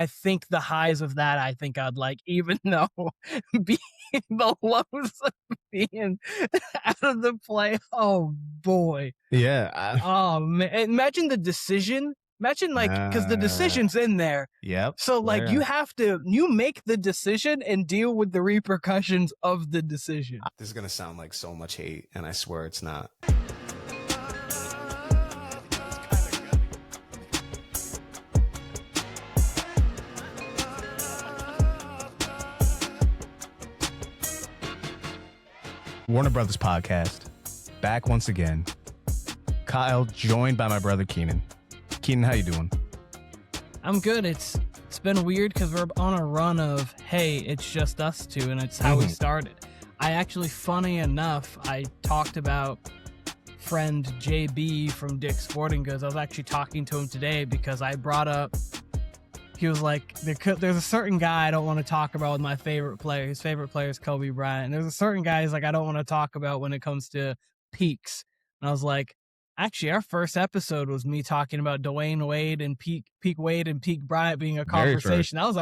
I think the highs of that, I think I'd like, even though being the lows of being out of the play. Oh boy. Yeah. Oh man. Imagine the decision. Imagine because the decision's in there. Yep. So you make the decision and deal with the repercussions of the decision. This is going to sound like so much hate, and I swear it's not. Warner Brothas podcast, back once again. Kyle, joined by my brother Keenan. Keenan, how you doing? I'm good. It's been weird because we're on a run of, hey, it's just us two, and it's how we started. I actually, funny enough, I talked about friend JB from Dick's Sporting Goods. I was actually talking to him today because I brought up, he was like, there's a certain guy I don't want to talk about with my favorite player. His favorite player is Kobe Bryant. And there's a certain guy he's like, I don't want to talk about when it comes to peaks. And I was like, actually, our first episode was me talking about Dwayne Wade and peak Wade and peak Bryant being a conversation. That was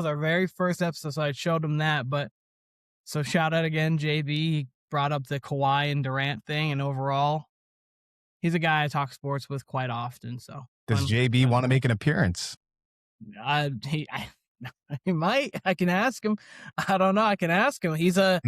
our very first episode. So I showed him that. But so shout out again, JB. He brought up the Kawhi and Durant thing, and overall, he's a guy I talk sports with quite often. So does JB want to make an appearance? He might. I can ask him. I don't know. I can ask him. He's a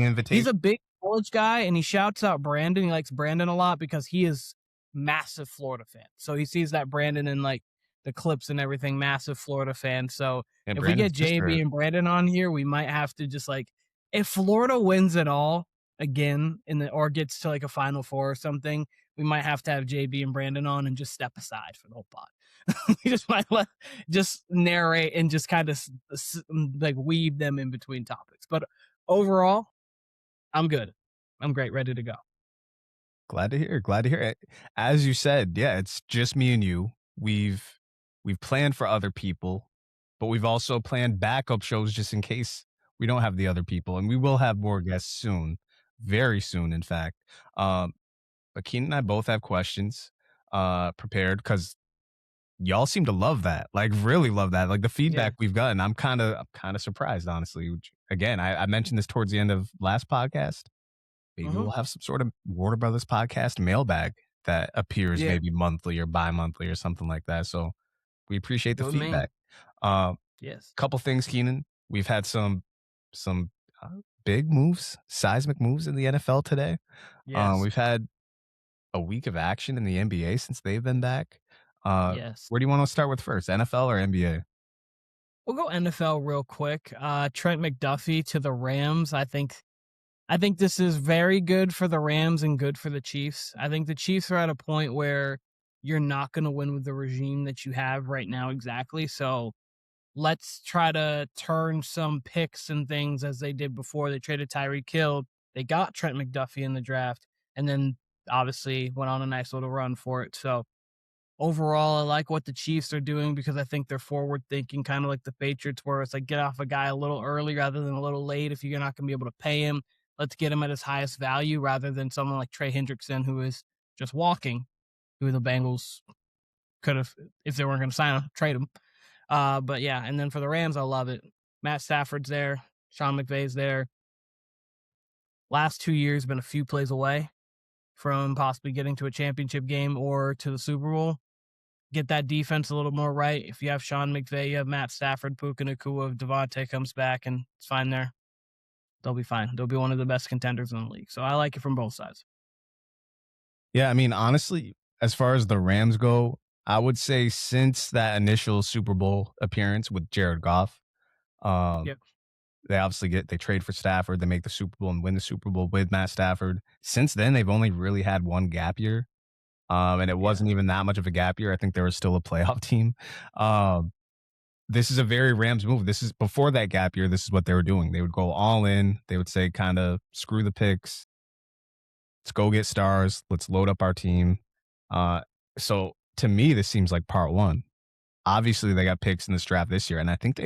big college guy, and he shouts out Brandon. He likes Brandon a lot because he is massive Florida fan. So he sees that Brandon in like the clips and everything, massive Florida fan. So if we get JB and Brandon on here, we might have to just like, if Florida wins it all again or gets to like a Final Four or something, we might have to have JB and Brandon on and just step aside for the whole pod. We just might just narrate and just kind of like weave them in between topics. But overall, I'm good. I'm great. Ready to go. Glad to hear it. As you said, yeah, it's just me and you. We've planned for other people, but we've also planned backup shows just in case we don't have the other people. And we will have more guests soon, very soon, in fact. But Keenan and I both have questions prepared because y'all seem to love that, like really love that, like the feedback we've gotten. I'm kind of surprised, honestly. Again, I mentioned this towards the end of last podcast. Maybe we'll have some sort of Warner Brothers podcast mailbag that appears maybe monthly or bi-monthly or something like that. So we appreciate the feedback. Yes. Couple things, Keenan. We've had some big moves, seismic moves in the NFL today. Yes. We've had a week of action in the NBA since they've been back. Yes. Where do you want to start with first, NFL or NBA? We'll go NFL real quick. Trent McDuffie to the Rams. I think this is very good for the Rams and good for the Chiefs. I think the Chiefs are at a point where you're not going to win with the regime that you have right now exactly. So let's try to turn some picks and things as they did before. They traded Tyreek Hill. They got Trent McDuffie in the draft and then obviously went on a nice little run for it. So overall, I like what the Chiefs are doing because I think they're forward thinking, kind of like the Patriots, where it's like get off a guy a little early rather than a little late. If you're not going to be able to pay him, let's get him at his highest value rather than someone like Trey Hendrickson, who is just walking, who the Bengals could have, if they weren't going to sign him, trade him. But yeah, and then for the Rams, I love it. Matt Stafford's there. Sean McVay's there. Last 2 years, been a few plays away from possibly getting to a championship game or to the Super Bowl. Get that defense a little more right. If you have Sean McVay, you have Matt Stafford, Puka Nacua, if Devontae comes back, and it's fine there. They'll be fine. They'll be one of the best contenders in the league. So I like it from both sides. Yeah, I mean, honestly, as far as the Rams go, I would say since that initial Super Bowl appearance with Jared Goff, they obviously they trade for Stafford, they make the Super Bowl and win the Super Bowl with Matt Stafford. Since then, they've only really had one gap year. And it wasn't even that much of a gap year. I think they were still a playoff team. This is a very Rams move. This is before that gap year. This is what they were doing. They would go all in. They would say, kind of screw the picks. Let's go get stars. Let's load up our team. So to me, this seems like part one. Obviously, they got picks in this draft this year, and I think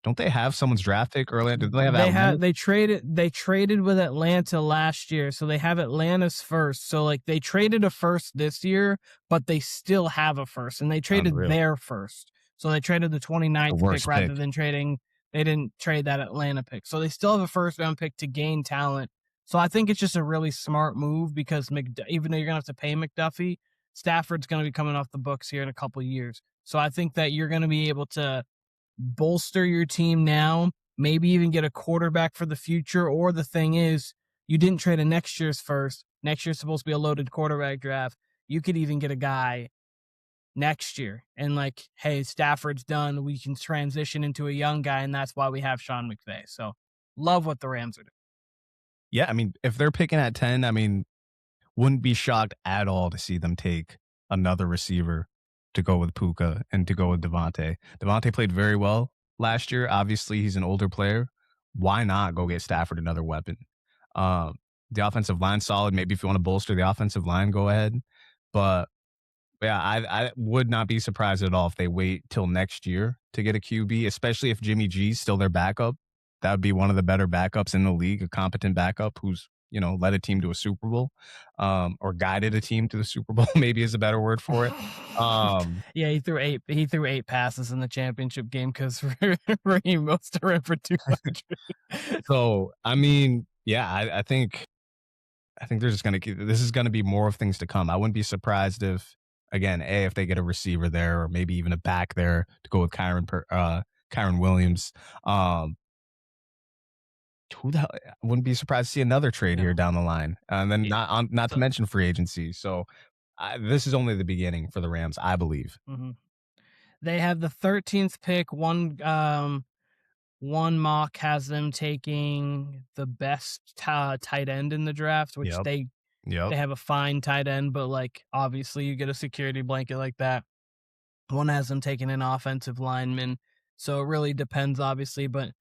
don't they have someone's draft pick earlier? Did they have? They traded with Atlanta last year, so they have Atlanta's first. So like they traded a first this year, but they still have a first, and they traded their first. So they traded the 29th The pick worst rather pick. than they didn't trade that Atlanta pick. So they still have a first round pick to gain talent. So I think it's just a really smart move because even though you're going to have to pay McDuffie, Stafford's going to be coming off the books here in a couple of years. So I think that you're going to be able to bolster your team now, maybe even get a quarterback for the future. Or the thing is, you didn't trade a next year's first. Next year's supposed to be a loaded quarterback draft. You could even get a guy next year and like, hey, Stafford's done. We can transition into a young guy, and that's why we have Sean McVay. So love what the Rams are doing. Yeah, I mean, if they're picking at 10, I mean, wouldn't be shocked at all to see them take another receiver to go with Puka and to go with Devontae. Devontae played very well last year. Obviously, he's an older player. Why not go get Stafford another weapon? Um, the offensive line solid. Maybe if you want to bolster the offensive line, go ahead. But yeah, I would not be surprised at all if they wait till next year to get a QB, especially if Jimmy G's still their backup. That would be one of the better backups in the league, a competent backup who's, led a team to a Super Bowl, or guided a team to the Super Bowl, maybe is a better word for it. Yeah, he threw eight passes in the championship game because Raheem Mostert ran for 200. So, I mean, yeah, I think they're just this is gonna be more of things to come. I wouldn't be surprised if, again, if they get a receiver there or maybe even a back there to go with Kyron Williams. Who the hell, I wouldn't be surprised to see another trade here down the line, and then Yeah. not to mention free agency. So this is only the beginning for the Rams, I believe. They have the 13th pick. One mock has them taking the best tight end in the draft, which Yep. they Yep. have a fine tight end, but like obviously you get a security blanket like that. One has them taking an offensive lineman, so it really depends, obviously. But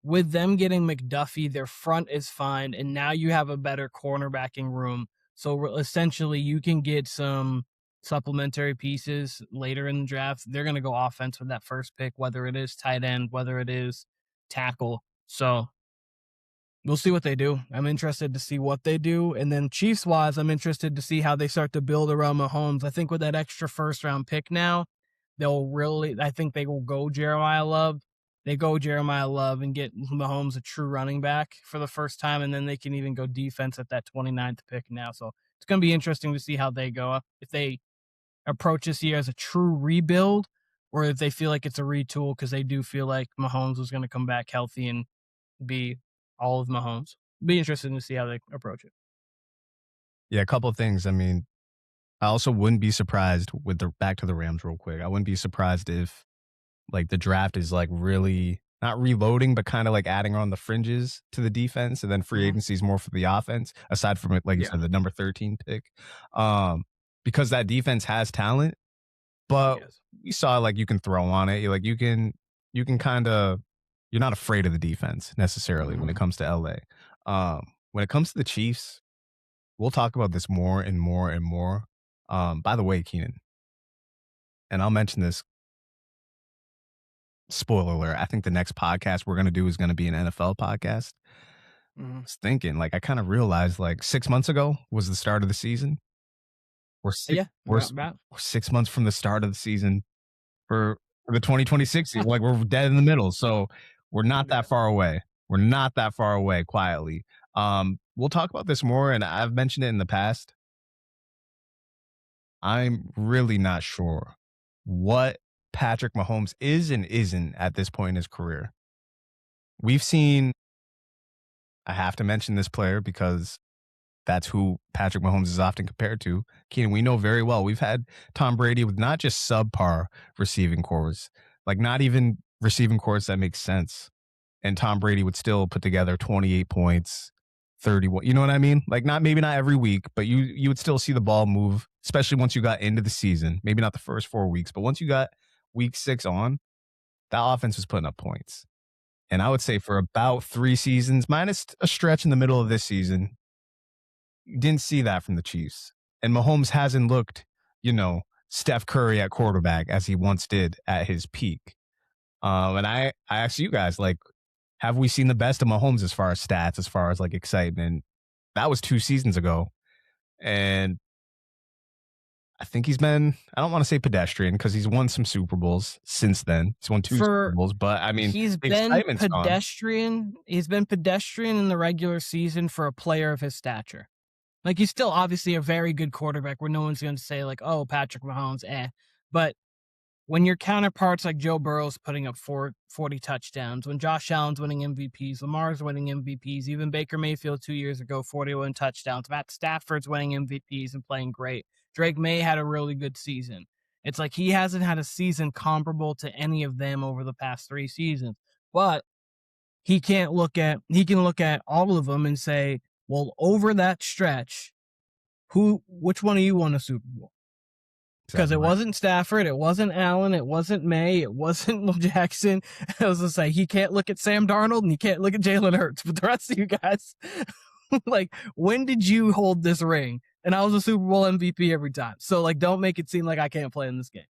with them getting McDuffie, their front is fine, and now you have a better cornerbacking room. So essentially, you can get some supplementary pieces later in the draft. They're going to go offense with that first pick, whether it is tight end, whether it is tackle. So we'll see what they do. I'm interested to see what they do. And then Chiefs wise, I'm interested to see how they start to build around Mahomes. I think with that extra first round pick now, I think they will go Jeremiah Love. They go Jeremiah Love and get Mahomes a true running back for the first time. And then they can even go defense at that 29th pick now. So it's going to be interesting to see how they go. If they approach this year as a true rebuild or if they feel like it's a retool because they do feel like Mahomes was going to come back healthy and be all of Mahomes. Be interested to see how they approach it. Yeah, a couple of things. I mean, I also wouldn't be surprised with the back to the Rams real quick. I wouldn't be surprised if like the draft is like really not reloading, but kind of like adding on the fringes to the defense, and then free agency is more for the offense. Aside from it, like you said, the number 13 pick, because that defense has talent, but you saw like you can throw on it. You can kind of, you're not afraid of the defense necessarily when it comes to LA. When it comes to the Chiefs, we'll talk about this more and more and more. By the way, Keenan, and I'll mention this, spoiler alert, I think the next podcast we're going to do is going to be an NFL podcast. I was thinking, like, I kind of realized like 6 months ago was the start of the season. We're 6 months from the start of the season for the 2026 season. Like, we're dead in the middle. So we're not that far away. We're not that far away quietly. We'll talk about this more, and I've mentioned it in the past. I'm really not sure what Patrick Mahomes is and isn't at this point in his career. We've seen, I have to mention this player because that's who Patrick Mahomes is often compared to. Keenan, we know very well we've had Tom Brady with not just subpar receiving cores, like not even receiving cores that make sense. And Tom Brady would still put together 28 points, 31. You know what I mean? Like maybe not every week, but you would still see the ball move, especially once you got into the season. Maybe not the first 4 weeks, but once you got week 6 on, that offense was putting up points. And I would say for about 3 seasons, minus a stretch in the middle of this season, you didn't see that from the Chiefs. And Mahomes hasn't looked, Steph Curry at quarterback as he once did at his peak. And I asked you guys, like, have we seen the best of Mahomes as far as stats, as far as like excitement? That was 2 seasons ago. And I think he's been, I don't want to say pedestrian because he's won some Super Bowls since then. He's won 2 Super For Bowls, but I mean, He's the been excitement's gone. pedestrian. He's been pedestrian in the regular season for a player of his stature. Like, he's still obviously a very good quarterback where no one's going to say, like, oh, Patrick Mahomes, eh. But when your counterparts like Joe Burrow's putting up 40 touchdowns, when Josh Allen's winning MVPs, Lamar's winning MVPs, even Baker Mayfield 2 years ago, 41 touchdowns, Matt Stafford's winning MVPs and playing great. Drake May had a really good season. It's like he hasn't had a season comparable to any of them over the past 3 seasons. But he can look at all of them and say, well, over that stretch, which one of you won a Super Bowl? Because Exactly it right. wasn't Stafford, it wasn't Allen, it wasn't May, it wasn't Will Jackson. I was gonna say he can't look at Sam Darnold and he can't look at Jalen Hurts, but the rest of you guys, like, when did you hold this ring? And I was a Super Bowl MVP every time. So, like, don't make it seem like I can't play in this game.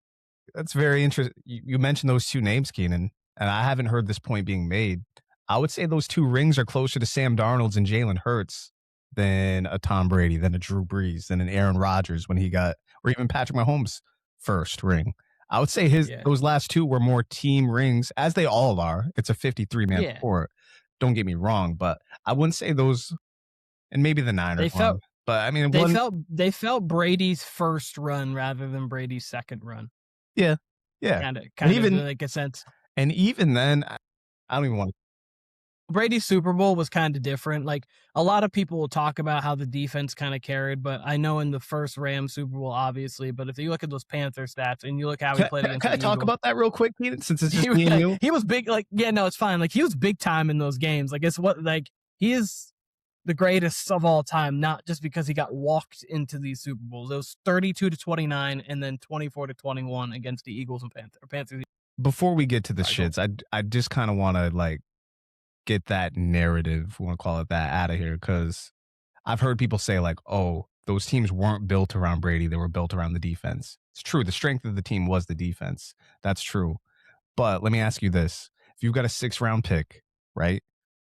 That's very interesting. You mentioned those 2 names, Keenan, and I haven't heard this point being made. I would say those 2 rings are closer to Sam Darnold's and Jalen Hurts than a Tom Brady, than a Drew Brees, than an Aaron Rodgers when he got, or even Patrick Mahomes' first ring. I would say those last 2 were more team rings, as they all are. It's a 53-man sport. Don't get me wrong, but I wouldn't say those, and maybe the Niners one. But I mean, they felt Brady's first run rather than Brady's second run. Yeah. Kind of like a sense. And even then, I don't even want to. Brady's Super Bowl was kind of different. Like, a lot of people will talk about how the defense kind of carried, but I know in the first Rams Super Bowl, obviously, but if you look at those Panther stats and you look how he played against the Can I talk Eagles, about that real quick, Peter, since it's just me and you? He was big. Like, yeah, no, it's fine. Like, he was big time in those games. Like, he is the greatest of all time, not just because he got walked into these Super Bowls. It was 32-29 and then 24-21 against the Eagles and Panthers. Before we get to the shits, I just kind of want to, like, get that narrative, we want to call it that, out of here, because I've heard people say, like, oh, those teams weren't built around Brady, they were built around the defense. It's true. The strength of the team was the defense. That's true. But let me ask you this. If you've got a 6th-round pick, right,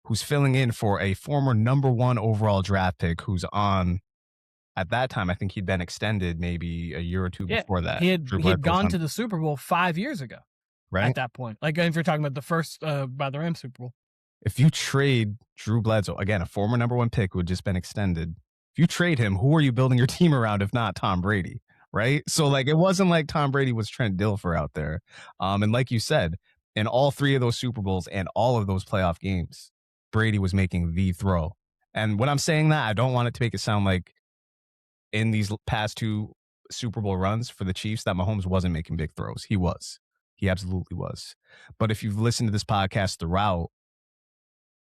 who's filling in for a former number 1 overall draft pick who's on, at that time, I think he'd been extended maybe a year or 2 before that. He had gone to the Super Bowl 5 years ago. Right? At that point. Like, if you're talking about the first by the Rams Super Bowl. If you trade Drew Bledsoe, again, a former number 1 pick who had just been extended, if you trade him, who are you building your team around if not Tom Brady, right? So, like, it wasn't like Tom Brady was Trent Dilfer out there. And like you said, in all 3 of those Super Bowls and all of those playoff games, Brady was making the throw. And when I'm saying that, I don't want it to make it sound like in these past 2 Super Bowl runs for the Chiefs that Mahomes wasn't making big throws. He was. He absolutely was. But if you've listened to this podcast throughout,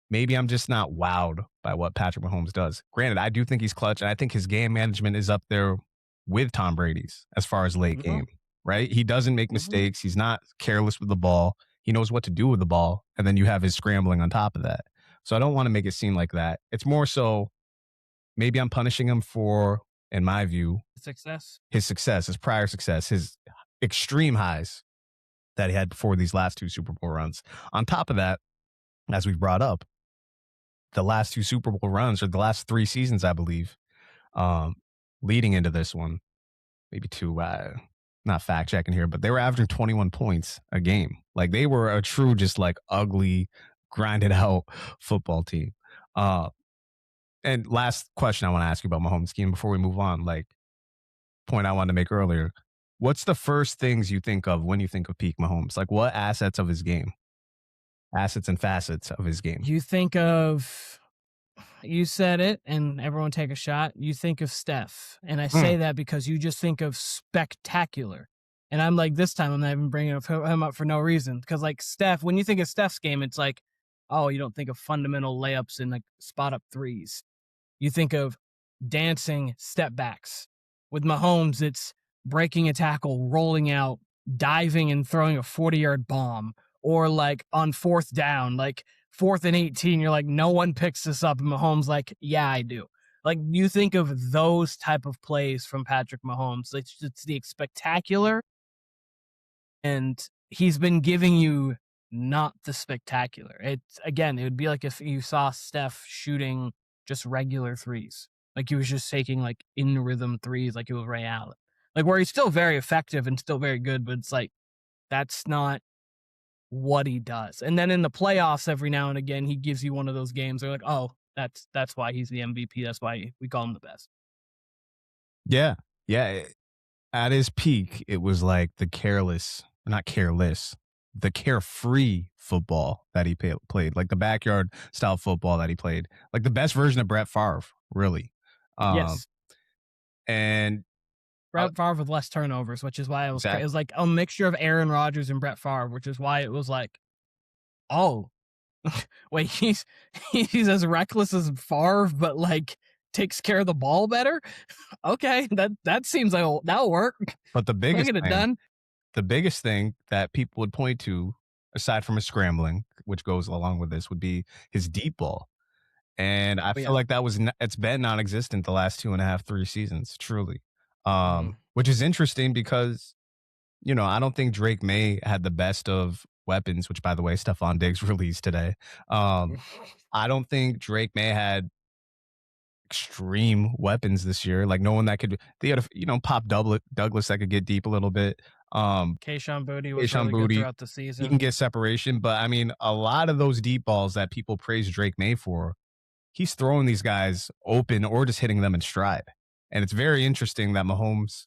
maybe I'm just not wowed by what Patrick Mahomes does. Granted, I do think he's clutch, and I think his game management is up there with Tom Brady's as far as late game, right? He doesn't make mistakes. He's not careless with the ball. He knows what to do with the ball, and then you have his scrambling on top of that. So I don't want to make it seem like that. It's more so maybe I'm punishing him for, in my view, his success, his prior success, his extreme highs that he had before these last 2 Super Bowl runs. On top of that, as we've brought up, the last 2 Super Bowl runs, or the last 3 seasons, I believe, leading into this one, maybe 2, not fact checking here, but they were averaging 21 points a game. Like, they were a true, just like ugly, grinded out football team. And last question I want to ask you about Mahomes' scheme before we move on, like, point I wanted to make earlier. What's the first things you think of when you think of peak Mahomes? Like, what assets of his game? Assets and facets of his game. You think of, you said it, and everyone take a shot. You think of Steph. And I say that because you just think of spectacular. And I'm like, this time I'm not even bringing him up for no reason. Because, like, Steph, when you think of Steph's game, it's like, oh, you don't think of fundamental layups and, like, spot up threes. You think of dancing step backs. With Mahomes, it's breaking a tackle, rolling out, diving and throwing a 40-yard bomb. Or, like, on 4th down, like 4th and 18, you're like, no one picks this up. And Mahomes like, yeah, I do. Like, you think of those type of plays from Patrick Mahomes. It's the spectacular. And he's been giving you not the spectacular. It's, again, it would be like if you saw Steph shooting just regular threes. Like, he was just taking, like, in rhythm threes like it was Ray Allen. like where he's still very effective and still very good, but it's like that's not what he does. And then in the playoffs, every now and again, he gives you one of those games. They're like, oh, that's why he's the MVP. That's why we call him the best. Yeah, yeah. At his peak, it was like the careless, not careless, the carefree football that he played, like the backyard style football that he played, like the best version of Brett Favre, really. Um, Yes, and Brett Favre with less turnovers, which is why it was it was exactly, like a mixture of Aaron Rodgers and Brett Favre, which is why it was like, oh, wait, he's as reckless as Favre, but like takes care of the ball better. Okay, that seems like that'll work. but I'll get it done. the biggest thing that people would point to, aside from his scrambling, which goes along with this, would be his deep ball. And I But feel yeah, like it's been non-existent the last 2.5, 3 seasons, truly. mhm. Which is interesting because, I don't think Drake May had the best of weapons, which by the way, Stephon Diggs released today. I don't think Drake May had extreme weapons this year. Like no one that could they had a Pop Douglas that could get deep a little bit. Kayshon Boutte was Kayshon really good Boutte, throughout the he can season. get separation, but I mean a lot of those deep balls that people praise Drake May for, he's throwing these guys open or just hitting them in stride. And it's very interesting that Mahomes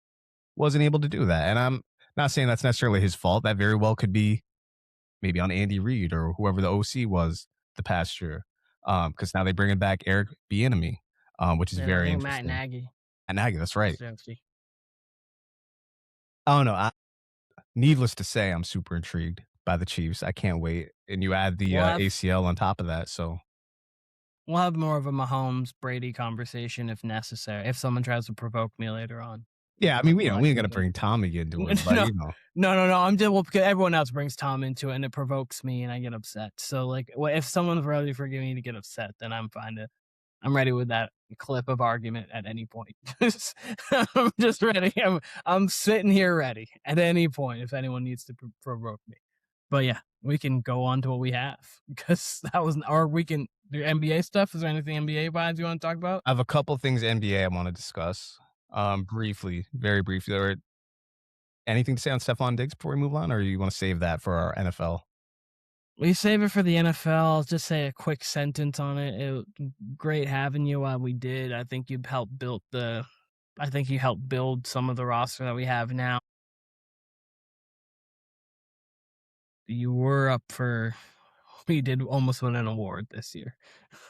wasn't able to do that. And I'm not saying that's necessarily his fault. That very well could be maybe on Andy Reid or whoever the OC was the past year. Because now they bringing back Eric Bieniemy, which is Yeah, I very think Matt interesting. Nagy And Nagy, that's right. is the OC. I don't know. Needless to say, I'm super intrigued by the Chiefs. I can't wait. And you add the We'll have ACL on top of that. So we'll have more of a Mahomes Brady conversation if necessary. If someone tries to provoke me later on, yeah, I mean, we'll we ain't actually gonna get bring Tommy into it, but no, no. I'm just well because everyone else brings Tom into it, and it provokes me, and I get upset. So like, if someone's ready for me to get upset, then I'm ready with that clip of argument at any point. I'm just ready. I'm sitting here ready at any point if anyone needs to provoke me. But yeah, we can go on to what we have because that was, or we can do NBA stuff. Is there anything NBA wise you want to talk about? I have a couple things NBA I want to discuss. Briefly, very briefly. Or anything to say on Stephon Diggs before we move on, or you want to save that for our NFL? We save it for the NFL. I'll just say a quick sentence on it. Great having you while we did. I think you helped build some of the roster that we have now. You were up for he did almost win an award this year.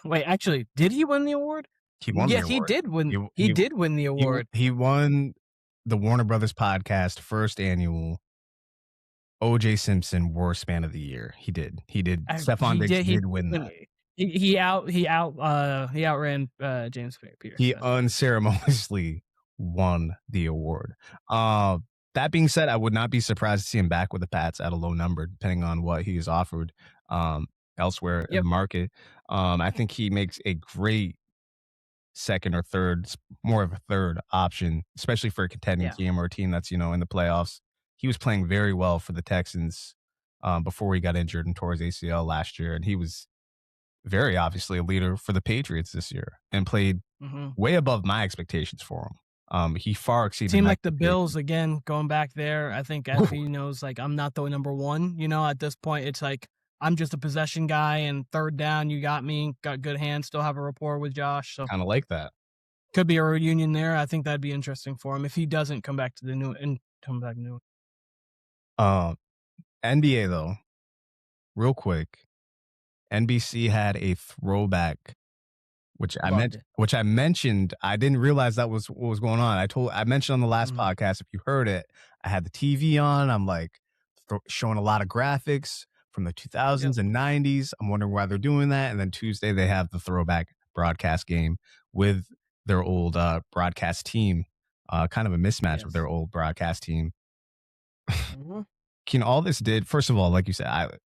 Wait, actually, did he win the award? He won the Yeah, he award. did win. He He he did win the he award. he won the Warner Brothers podcast first annual OJ Simpson Worst Man of the Year. He did. He did. Stephon He Diggs did. He did win that. he outran James Pierce. He That's right. unceremoniously won the award. That being said, I would not be surprised to see him back with the Pats at a low number, depending on what he is offered elsewhere in the Yep. market. I think he makes a great second or third, more of a third option, especially for a contending Yeah. team or a team that's in the playoffs. He was playing very well for the Texans before he got injured and tore his ACL last year, and he was very obviously a leader for the Patriots this year and played Hmm. way above my expectations for him. He far exceeded Team my like the Bills expectations. again, going back there. I think Effie knows like I'm not the number one. At this point, it's like I'm just a possession guy, and third down, you got me. Got good hands. Still have a rapport with Josh, so Kind of like that. could be a reunion there. I think that'd be interesting for him if he doesn't come back to the new and come back new. Um, NBA though, real quick, NBC had a throwback Loved it. which I mentioned. I didn't realize that was what was going on. I mentioned on the last Mhm. podcast, if you heard it, I had the TV on. I'm like showing a lot of graphics from the Yep. 2000s and 90s. I'm wondering why they're doing that. And then Tuesday they have the throwback broadcast game with their old broadcast team, kind of a mismatch of Yes. their old broadcast team. Mhm. All this did, first of all, like you said,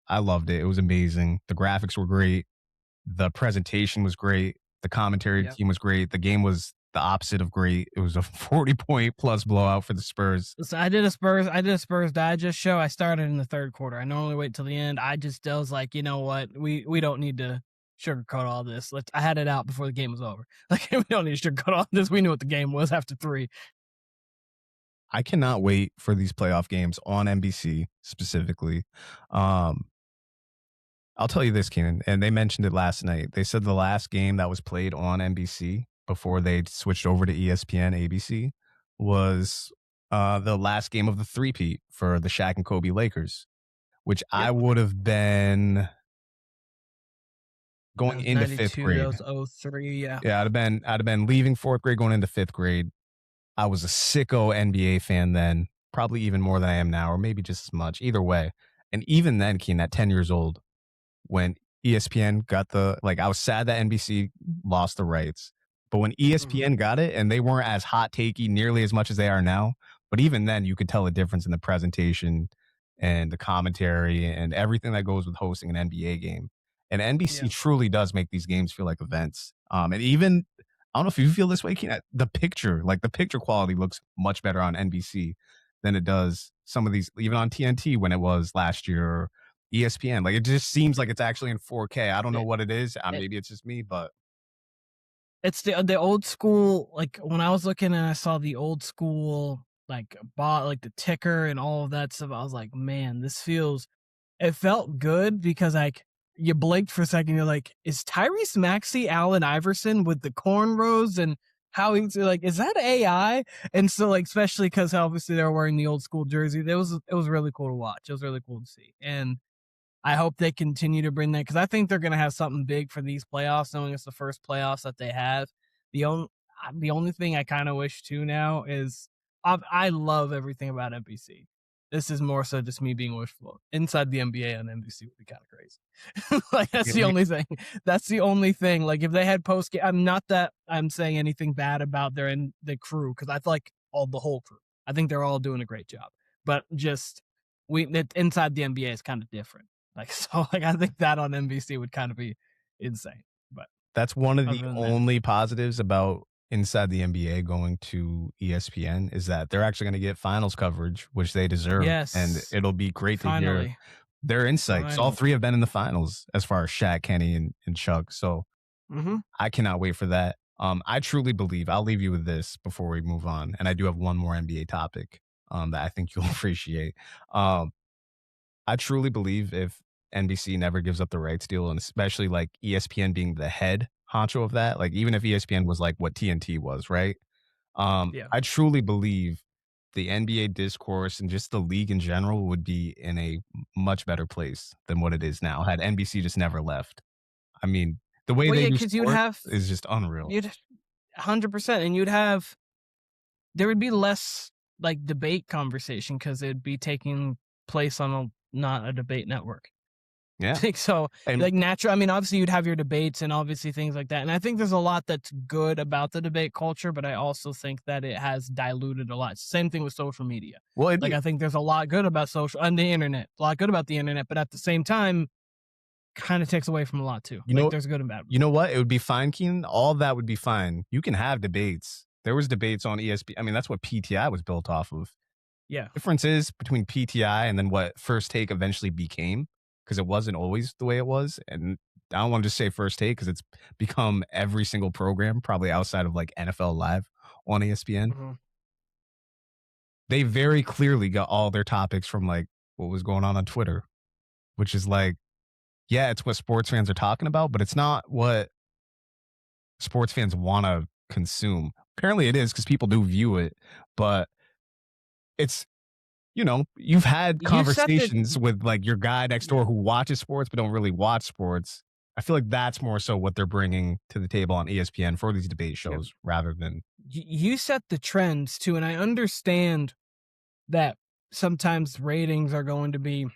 I loved it. It was amazing. The graphics were great. The presentation was great. The commentary Yep. team was great. The game was the opposite of great. It was a 40-point plus blowout for the Spurs. So I did a Spurs Digest show. I started in the third quarter. I normally wait till the end. I was like, you know what? We don't need to sugarcoat all this. I had it out before the game was over. Like we don't need to sugarcoat all this. We knew what the game was after three. I cannot wait for these playoff games on NBC specifically. Um, I'll tell you this, Keenan, and they mentioned it last night. They said the last game that was played on NBC before they switched over to ESPN, ABC was the last game of the three-peat for the Shaq and Kobe Lakers, which I Yep. would have been That going was into fifth 92, that grade. was '03, yeah. Yeah, I'd have been leaving fourth grade, going into fifth grade. I was a sicko NBA fan then, probably even more than I am now, or maybe just as much. Either way, and even then, Keen, at 10 years old, when ESPN got I was sad that NBC lost the rights, but when Mhm. ESPN got it, and they weren't as hot takey nearly as much as they are now, but even then, you could tell a difference in the presentation and the commentary and everything that goes with hosting an NBA game. And NBC Yeah. truly does make these games feel like events. And even I don't know if you feel this way, Keen, the picture quality looks much better on NBC than it does some of these, even on TNT when it was last year, or ESPN. Like, it just seems like it's actually in 4K. I don't know It what it is. it Maybe it's just me, but it's the old school, like, when I was looking and I saw the old school, like, bot like, the ticker and all of that stuff, I was like, "Man, this feels." It felt good because, like, you blinked for a second, you're like, "Is Tyrese Maxey Allen Iverson with the cornrows and how he's like, is that AI?" And so, like, especially because obviously they were wearing the old school jersey, it was really cool to watch. It was really cool to see, and I hope they continue to bring that because I think they're going to have something big for these playoffs, knowing it's the first playoffs that they have. The only the only thing I kind of wish too now is I love everything about NBC. This is more so just me being wishful. Inside the NBA on NBC would be kind of crazy. Like that's yeah, the only thing. That's the only thing. Like if they had post game, I'm not that I'm saying anything bad about their and the crew because I feel like all the whole crew. I think they're all doing a great job. But just inside the NBA is kind of different. Like so, like I think that on NBC would kind of be insane. But that's one of the other than that, only positives about inside the NBA going to ESPN is that they're actually going to get finals coverage, which they deserve, and yes, it'll be great to hear finally, their insights. All finally. three have been in the finals as far as Shaq, Kenny, and Chuck. So Hmm. I cannot wait for that. I truly believe I'll leave you with this before we move on, and I do have one more NBA topic that I think you'll appreciate. Um, I truly believe if NBC never gives up the rights deal, and especially like ESPN being the head honcho of that, like even if ESPN was like what TNT was, right? Yeah. I truly believe the NBA discourse and just the league in general would be in a much better place than what it is now had NBC just never left. I mean, the way Well, they yeah, do because you'd sports have is just unreal. you'd 100%, and you'd have there would be less like debate conversation because it'd be taking place on a not a debate network. Yeah. Like so, And like natural. I mean, obviously you'd have your debates and obviously things like that. And I think there's a lot that's good about the debate culture, but I also think that it has diluted a lot. Same thing with social media. well, it'd Like be I think there's a lot good about social and the internet, a lot good about the internet, but at the same time, kind of takes away from a lot too. you Like know there's good and bad. you know what? It would be fine, Keenan. All of that would be fine. You can have debates. There was debates on ESPN. I mean, that's what PTI was built off of. Yeah. Difference is between PTI and then what First Take eventually became, because it wasn't always the way it was. And I don't want to just say First Take because it's become every single program, probably outside of like NFL Live on ESPN. Hmm. They very clearly got all their topics from like what was going on Twitter, which is like, yeah, it's what sports fans are talking about, but it's not what sports fans want to consume. Apparently it is because people do view it, but it's you've had You said that. conversations with like your guy next door Yeah. who watches sports but don't really watch sports. I feel like that's more so what they're bringing to the table on ESPN for these debate Yeah. shows rather than You set the trends too, and I understand that sometimes ratings are going to be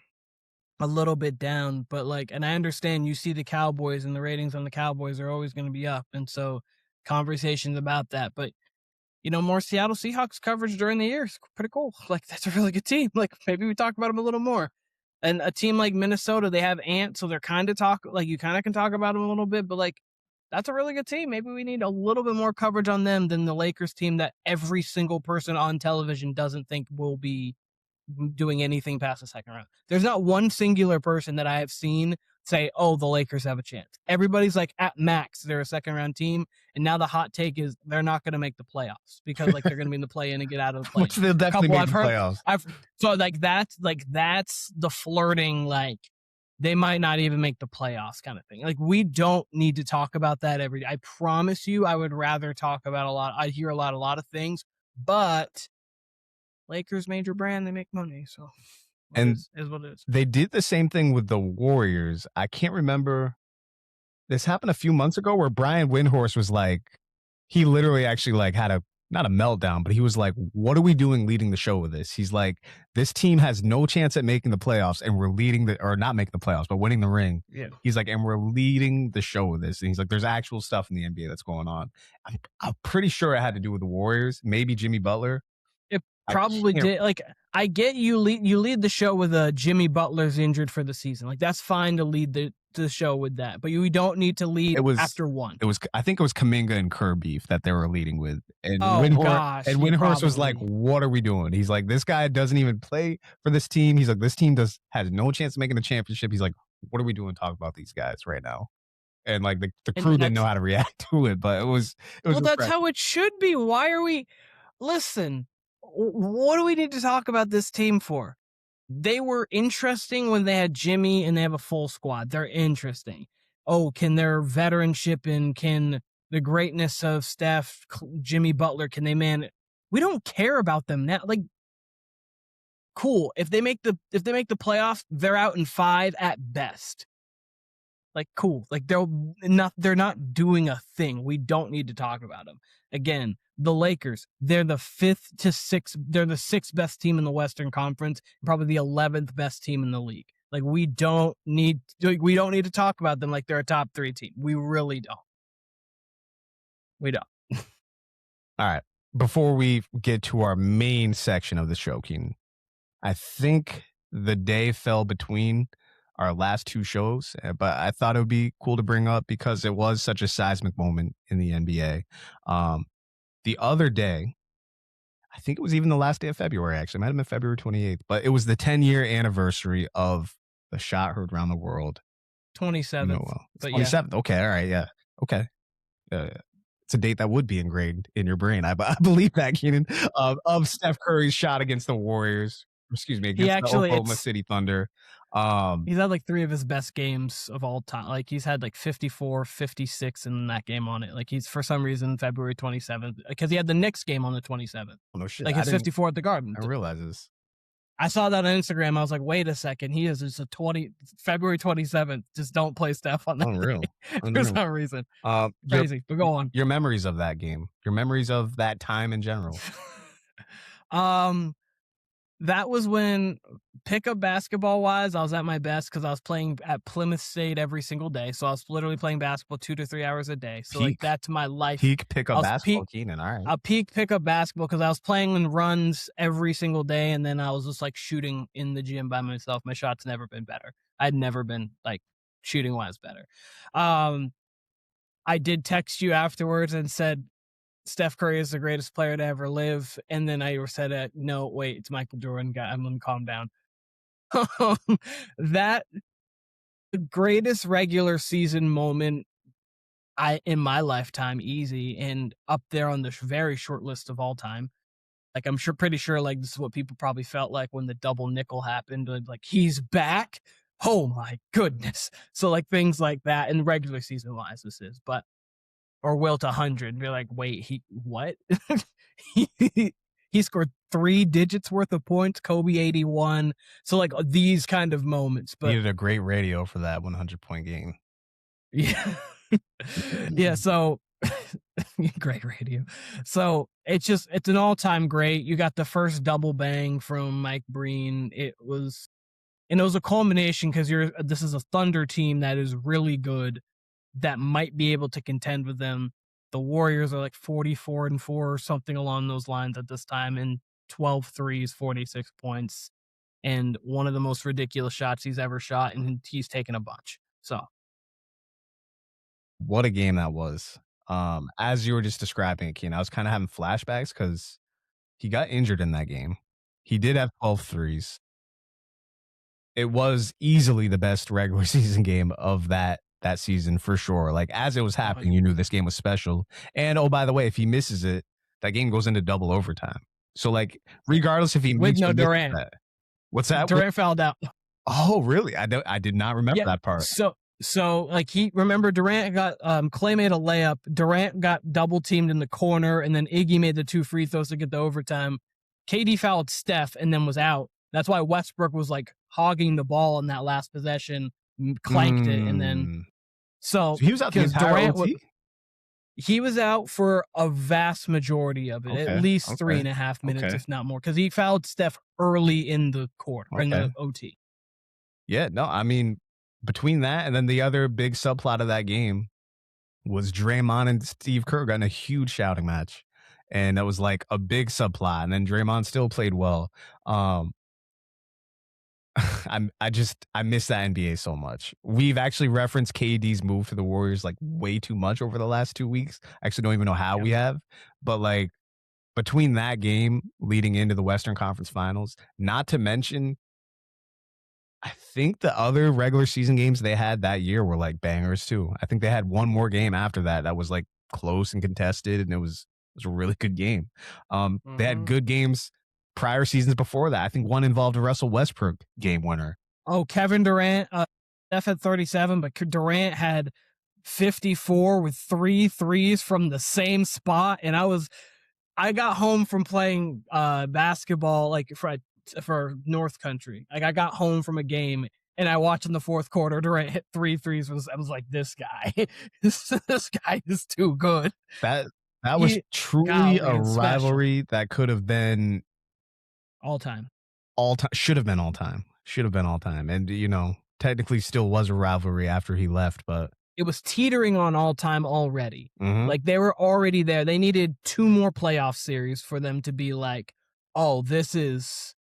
a little bit down, but like, and I understand you see the Cowboys and the ratings on the Cowboys are always going to be up, and so conversations about that. But more Seattle Seahawks coverage during the year is pretty cool. Like that's a really good team. Like maybe we talk about them a little more. And a team like Minnesota, they have Ant, so they're kind of talk like you kind of can talk about them a little bit, but like that's a really good team. Maybe we need a little bit more coverage on them than the Lakers team that every single person on television doesn't think will be doing anything past the second round. There's not one singular person that I have seen say, oh, the Lakers have a chance. Everybody's like at max, they're a second round team. And now the hot take is they're not going to make the playoffs because like they're going to be in the play in and get out of the play Which in. they'll definitely Couple make I've the heard, playoffs. so that's the flirting, like they might not even make the playoffs kind of thing. Like we don't need to talk about that every day. I promise you, I would rather talk about a lot. I hear a lot of things, but Lakers major brand, they make money, so what And is what it is. they did the same thing with the Warriors. I can't remember. This happened a few months ago where Brian Windhorst was like, he literally actually like had a not a meltdown, but he was like, "What are we doing leading the show with this?" He's like, "This team has no chance at making the playoffs, and we're leading the or not making the playoffs, but winning the ring." Yeah. He's like, "And we're leading the show with this." And he's like, "There's actual stuff in the NBA that's going on." I'm pretty sure it had to do with the Warriors, maybe Jimmy Butler. It I probably can't. did. Like, I get you lead the show with Jimmy Butler's injured for the season. Like, that's fine to lead the show with that, but you don't need to lead It was after one. it was I think it was Kaminga and Kerr beef that they were leading with. And Oh gosh, Windhorst was like, probably. "What are we doing?" He's like, "This guy doesn't even play for this team." He's like, "This team has no chance of making the championship." He's like, "What are we doing talking about these guys right now?" And like the And crew didn't know that's how to react to it, but it was well, that's how refreshing. it should be. Why are we listen? What do we need to talk about this team for? They were interesting when they had Jimmy and they have a full squad. They're interesting. Oh, can their veteranship and can the greatness of Steph, Jimmy Butler, can they man it? We don't care about them now. Like, cool. If they make the playoffs, they're out in 5 at best. Like, cool. Like they're not doing a thing. We don't need to talk about them. Again, the Lakers, they're the 5th to 6th, they're the 6th best team in the Western Conference, probably the 11th best team in the league. Like we don't need to talk about them like they're a top 3 team. We really don't. We don't. All right. Before we get to our main section of the show, Keenan, I think the day fell between our last 2 shows, but I thought it would be cool to bring up because it was such a seismic moment in the NBA. The other day, I think it was even the last day of February, actually. It might have been February 28th, but it was the 10-year anniversary of the shot heard around the world. 27th. Well, it's But 27th. Yeah. Okay. All right. Yeah. Okay. It's a date that would be ingrained in your brain. I believe that, Keenan, of Steph Curry's shot against the Warriors. Excuse me, He against the actually Oklahoma City Thunder. He's had like 3 of his best games of all time. Like he's had like 54, 56 in that game on it. Like he's for some reason February 27th because he had the Knicks game on the 27th. Oh, no shit. Like his 54 at the Garden. I realize this. I saw that on Instagram. I was like, wait a second. He is just February 27th. Just don't play Steph on that Unreal. for some reason. Your, Crazy. But go on. your memories of that game, your memories of that time in general. That was when pickup basketball wise, I was at my best because I was playing at Plymouth State every single day. So I was literally playing basketball 2 to 3 hours a day. So like that's my life. Peak pickup basketball, Keenan. All right. I peak pickup basketball because I was playing in runs every single day, and then I was just like shooting in the gym by myself. My shot's never been better. I'd never been like shooting wise better. I did text you afterwards and said Steph Curry is the greatest player to ever live, and then I said, "No, wait, it's Michael Jordan. I'm gonna calm down." That the greatest regular season moment in my lifetime, easy, and up there on the very short list of all time. Like I'm pretty sure, like this is what people probably felt like when the double nickel happened. Like he's back. Oh my goodness! So like things like that, and regular season wise, this is, but or Wilt 100. And you're like, wait, he what? he scored 3 digits worth of points. Kobe 81. So like these kind of moments, but needed a great radio for that 100-point game. Yeah, yeah. So great radio. So it's an all-time great. You got the first double bang from Mike Breen. It was a culmination because this is a Thunder team that is really good, that might be able to contend with them. The Warriors are like 44-4 or something along those lines at this time, and 12 threes, 46 points, and one of the most ridiculous shots he's ever shot, and he's taken a bunch. So what a game that was. As you were just describing it, Keenan, I was kind of having flashbacks because he got injured in that game. He did have 12 threes. it was easily the best regular season game of that season for sure. Like as it was happening, you knew this game was special. And oh, by the way, if he misses it, that game goes into double overtime. So like, regardless if he with makes no or misses Durant. that, what's that? Durant fouled out. Oh, really? I did not remember that part. So like remember Durant got Clay made a layup. Durant got double teamed in the corner, and then Iggy made the 2 free throws to get the overtime. KD fouled Steph and then was out. That's why Westbrook was like hogging the ball in that last possession, clanked it, and then so he was out the entire Durant OT? He was out for a vast majority of it, at least 3.5 minutes, if not more, because he fouled Steph early in the quarter, in the OT. Yeah, no, I mean, between that and then the other big subplot of that game was Draymond and Steve Kerr got in a huge shouting match. And that was like a big subplot. And then Draymond still played well. I miss that NBA so much. We've actually referenced KD's move to the Warriors like way too much over the last 2 weeks. I actually don't even know how we have, but like between that game leading into the Western Conference Finals, not to mention, I think the other regular season games they had that year were like bangers too. I think they had one more game after that was like close and contested, and it was a really good game. They had good games prior seasons before that. I think one involved a Russell Westbrook game winner. Oh, Kevin Durant. Steph had 37, but Durant had 54 with 3 threes from the same spot. And I got home from playing basketball like for North Country. Like I got home from a game and I watched in the fourth quarter Durant hit 3 threes. I was like, this guy, this guy is too good. That was truly a rivalry that could have been all time. Should have been all time. And, you know, technically still was a rivalry after he left, but it was teetering on all time already. Like they were already there. They needed 2 more playoff series for them to be like, oh, this is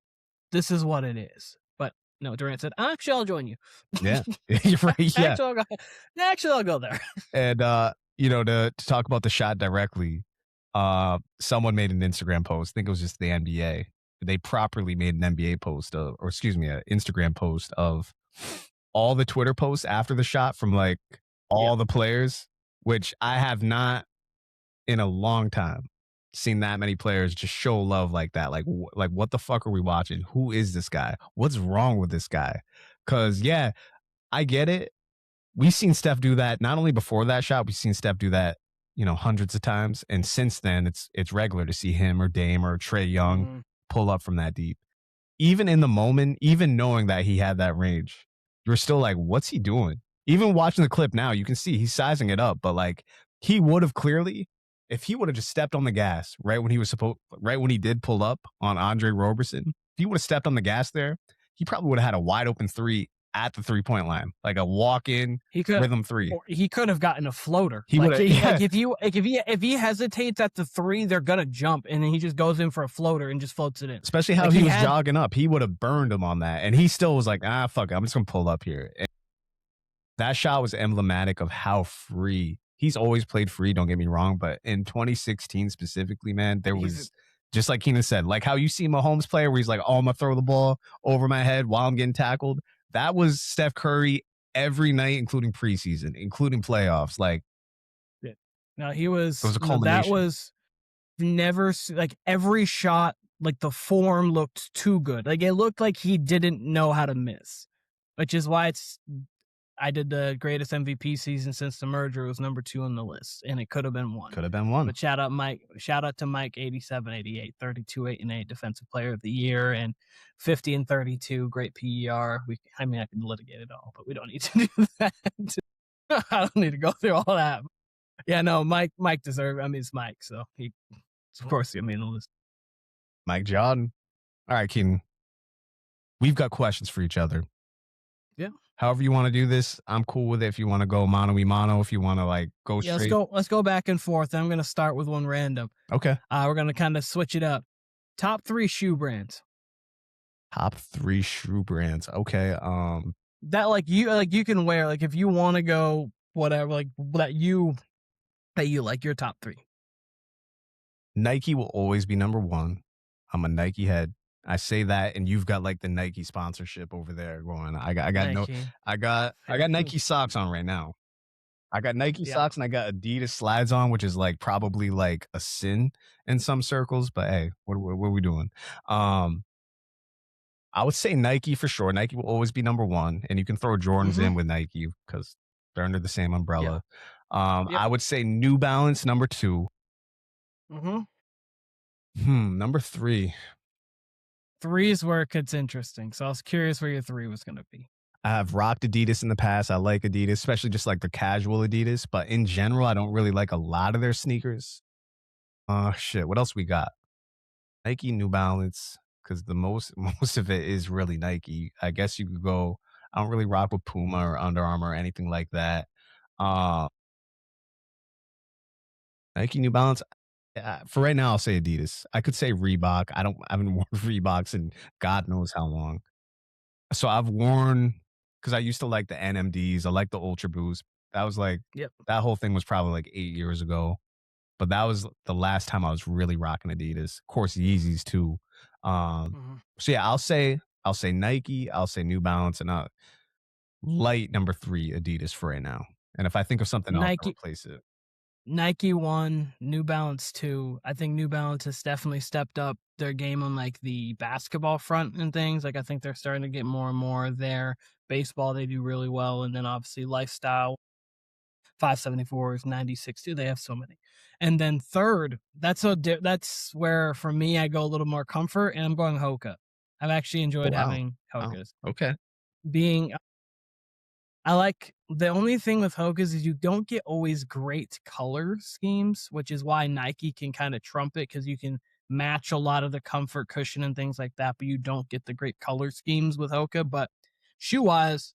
what it is. But no, Durant said, actually, I'll join you. Yeah, you're right. Yeah. Actually, I'll go there. And, you know, to talk about the shot directly, someone made an Instagram post. I think it was just the NBA. They properly made an NBA post an Instagram post of all the Twitter posts after the shot from like all the players, which I have not in a long time seen that many players just show love like that. Like what the fuck are we watching? Who is this guy? What's wrong with this guy? Because yeah, I get it. We've seen Steph do that not only before that shot. We've seen Steph do that, you know, hundreds of times, and since then it's regular to see him or Dame or Trae Young pull up from that deep. Even in the moment, even knowing that he had that range, you're still like, what's he doing? Even watching the clip now, you can see he's sizing it up, but like he would have clearly, if he would have just stepped on the gas right when he did pull up on Andre Roberson, if he would have stepped on the gas there, he probably would have had a wide open 3 at the 3-point line, like a walk-in rhythm 3. He could have gotten a floater. If he hesitates at the 3, they're gonna jump, and then he just goes in for a floater and just floats it in. Especially how he was jogging up, he would have burned him on that, and he still was like, fuck it, I'm just gonna pull up here. And that shot was emblematic of how free he's always played free. Don't get me wrong, but in 2016 specifically, man, there was. Just like Keenan said, like how you see Mahomes play where he's like, oh, I'm going to throw the ball over my head while I'm getting tackled. That was Steph Curry every night, including preseason, including playoffs. Like, no, he was. It was a culmination. That was never like every shot. Like the form looked too good. Like it looked like he didn't know how to miss, which is why I did the greatest MVP season since the merger. It was number 2 on the list, and it could have been 1. But shout out to Mike 87-88, 32, 8 and 8 defensive player of the year, and 50 and 32 great PER. I can litigate it all, but we don't need to do that. I don't need to go through all that. Yeah, no, Mike deserved. I mean, it's Mike, so he, of course, I mean, the list. Mike Jordan. All right, Keaton. We've got questions for each other. Yeah. However you want to do this, I'm cool with it. If you want to go mano-y-mano, if you want to like go straight. Let's go back and forth. I'm going to start with one random. Okay. We're going to kind of switch it up. Top 3 shoe brands. Top 3 shoe brands. Okay. That you can wear, like if you want to go whatever, like that you like your top 3. Nike will always be number 1. I'm a Nike head. I say that, and you've got like the Nike sponsorship over there going. Nike. I got Nike socks on right now. I got Nike Yep. socks and I got Adidas slides on, which is like probably like a sin in some circles. But hey, what are we doing? Um, I would say Nike for sure. Nike will always be number one, and you can throw Jordans Mhm. in with Nike because they're under the same Yeah. umbrella. Yep. I would say New Balance number two. Mhm. Number three. 3 is where it gets interesting, so I was curious where your 3 was gonna be. I have rocked Adidas in the past. I like Adidas, especially just like the casual Adidas. But in general, I don't really like a lot of their sneakers. Shit. What else we got? Nike, New Balance, because the most most of it is really Nike. I guess you could go. I don't really rock with Puma or Under Armour or anything like that. Uh, Nike, New Balance. For right now, I'll say Adidas. I could say Reebok. I haven't worn Reeboks in God knows how long. So I've worn because I used to like the NMDs. I like the Ultra Boost. That was like Yep. that whole thing was probably like 8 years ago. But that was the last time I was really rocking Adidas. Of course, Yeezys too. Mhm. So yeah, I'll say Nike, I'll say New Balance, and light number three Adidas for right now. And if I think of something else, I'll Nike replace it. Nike 1, New Balance 2. I think New Balance has definitely stepped up their game on, like, the basketball front and things, like, I think they're starting to get more and more there. Baseball, they do really well, and then obviously lifestyle, 574s, 96 too, they have so many. And then 3rd, that's where for me, I go a little more comfort, and I'm going Hoka. I've actually Oh enjoyed wow. having Wow. Hokas. Okay. Being I like the only thing with Hokas is you don't get always great color schemes, which is why Nike can kind of trump it because you can match a lot of the comfort cushion and things like that, but you don't get the great color schemes with Hoka. But shoe wise,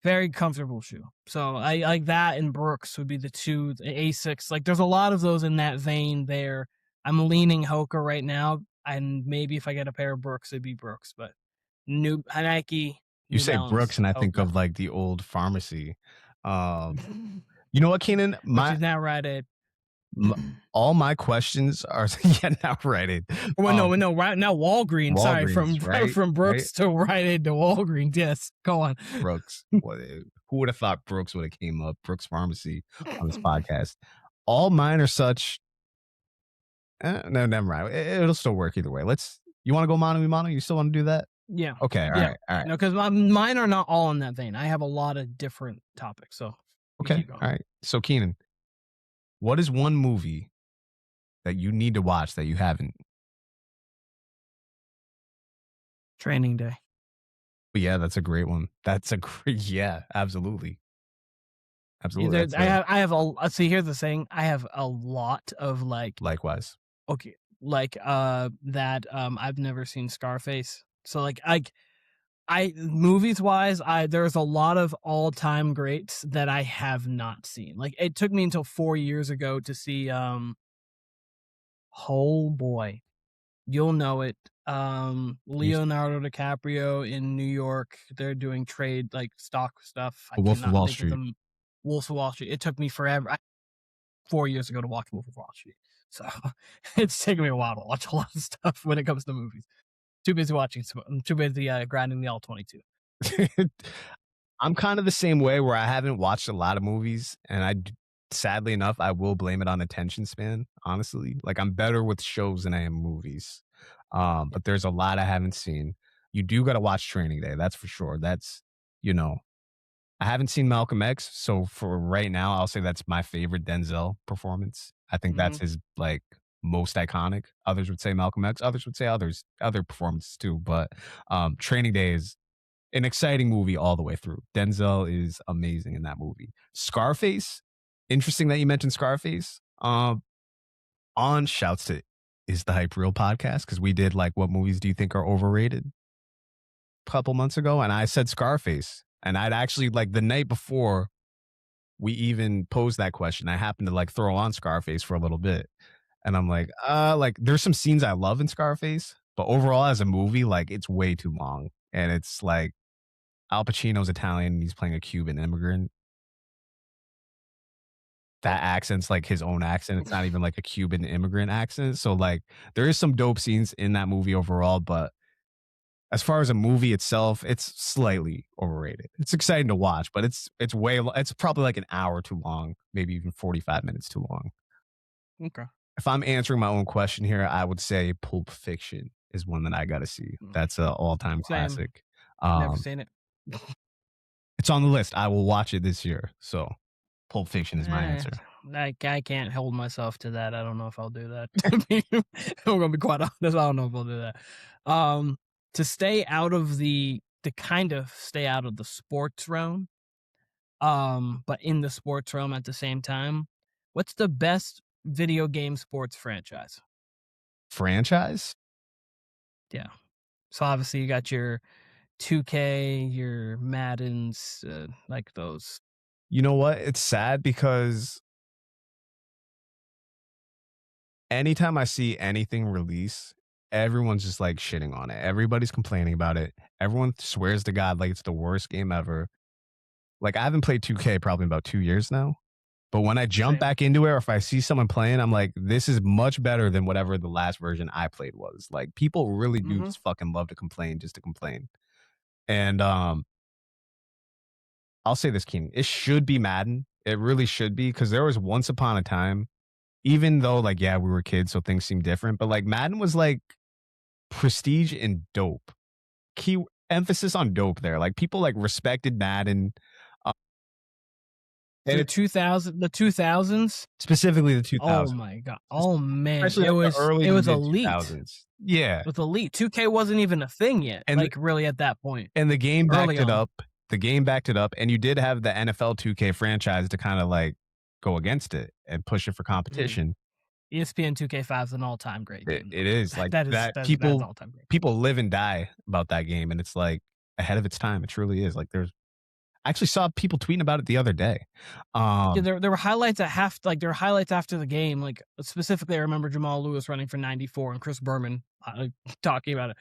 very comfortable shoe. So I like that and Brooks would be the two, the Asics. Like there's a lot of those in that vein there. I'm leaning Hoka right now, and maybe if I get a pair of Brooks, it'd be Brooks, but new Nike, You New say Brooks, Balance, and I think Hoka. of like the old pharmacy. You know what, Keenan? Which is now Rite Aid. M- all my questions are yeah, not right. Well, Um, no, right now Walgreens. Sorry, Walgreens, from right? from Right? Brooks to Rite Aid to Walgreens. Yes, go on. Brooks. Who would have thought Brooks would have came up? Brooks Pharmacy on this podcast. All mine are such. No, never mind. It'll still work either way. Let's. You want to go mano a mano? You still want to do that? Yeah, Okay. All yeah. right. All right. No, because mine are not all in that vein. I have a lot of different topics, so you Okay. keep going. All right. So Keenan, what is one movie that you need to watch that you haven't? Training Day. Yeah, that's a great one. That's a great. Yeah, absolutely, absolutely. Either That's a I have a see. Here's the thing. I have a lot of like likewise. okay, like that I've never seen Scarface. So I movies wise, I there's a lot of all-time greats that I have not seen. Like it took me until 4 years ago to see oh boy, you'll know it. You, Leonardo DiCaprio in New York. They're doing trade like stock stuff. I The Wolf of cannot Wall think of Street. them. Wolf of Wall Street. It took me forever. 4 years ago to watch Wolf of Wall Street. So it's taken me a while to watch a lot of stuff when it comes to movies. Too busy watching. I'm too busy grinding the all 22. I'm kind of the same way where I haven't watched a lot of movies, and sadly enough, I will blame it on attention span. Honestly, like I'm better with shows than I am movies. But there's a lot I haven't seen. You do got to watch Training Day, that's for sure. That's you know, I haven't seen Malcolm X, so for right now, I'll say that's my favorite Denzel performance. I think Mm-hmm. that's his like most iconic. Others would say Malcolm X. Others would say other performances too. But Training Day is an exciting movie all the way through. Denzel is amazing in that movie. Scarface, interesting that you mentioned Scarface. On shouts to Is the Hype Real podcast because we did like what movies do you think are overrated a couple months ago, and I said Scarface, and I'd actually like the night before we even posed that question, I happened to like throw on Scarface for a little bit, and I'm like there's some scenes I love in Scarface, but overall as a movie, like it's way too long, and it's like Al Pacino's Italian and he's playing a Cuban immigrant. that accent's like his own accent. It's not even like a Cuban immigrant accent. So like there is some dope scenes in that movie overall, but as far as a movie itself, it's slightly overrated. It's exciting to watch, but it's probably like an hour too long, maybe even 45 minutes too long. Okay. If I'm answering my own question here, I would say Pulp Fiction is one that I got to see. Mm. That's an all-time Same. classic. Never Um, seen it. it's on the list. I will watch it this year. So Pulp Fiction is my Eh, answer. I can't hold myself to that. I don't know if I'll do that. I'm gonna be quite honest. I don't know if I'll do that. To stay out of to kind of stay out of the sports realm, but in the sports realm at the same time. What's the best video game sports franchise? Franchise? Yeah. So obviously you got your 2K, your Maddens, like those. You know what? It's sad because anytime I see anything release, everyone's just like shitting on it. Everybody's complaining about it. Everyone swears to God like it's the worst game ever. Like I haven't played 2K probably in about 2 years now. But when I jump Same. back into it, or if I see someone playing, I'm like, this is much better than whatever the last version I played was. Like people really do Mhm. just fucking love to complain just to complain. And I'll say this, Keen, it should be Madden. It really should be because there was once upon a time, even though like yeah, we were kids, so things seem different, but like Madden was like prestige and dope. Key emphasis on dope there. Like people like respected Madden. Uh, and The it's 2000s? specifically the Oh 2000s, my god. Oh man, especially like the early it to was mid elite. 2000s. Yeah. It was elite. 2K wasn't even a thing yet, And like really at that point. and the game Early backed it on. up. The game backed it up, and you did have the NFL 2K franchise to kind of like go against it and push it for Mhm. competition. ESPN 2K5 is an all-time great It, game it though. is like that. That is an People all-time great. people live and die about that game, and it's like ahead of its time. It truly is. Like I actually saw people tweeting about it the other day. Yeah, Um, there were highlights at there were highlights after the game, like, specifically, I remember Jamal Lewis running for 94 and Chris Berman, talking about it.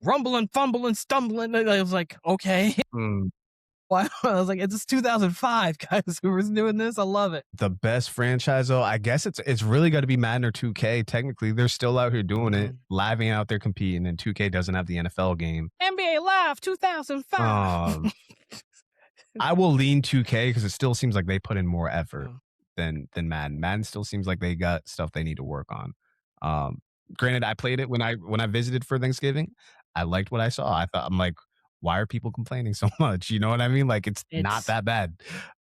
Rumbling, fumbling, stumbling, I was like, "Okay." mm, Why I was like, "It's 2005, guys, who was doing this? I love it." the best franchise though, I guess it's really got to be Madden or 2K. Technically, they're still out here doing it, Mhm. living out there competing, and 2K doesn't have the NFL game. NBA Live 2005. Um, I will lean 2K because it still seems like they put in more effort Mm. than Madden. Madden still seems like they got stuff they need to work on. Um, Granted, I played it when I visited for Thanksgiving. I liked what I saw. I'm like, why are people complaining so much? You know what I mean? Like it's not It's that bad,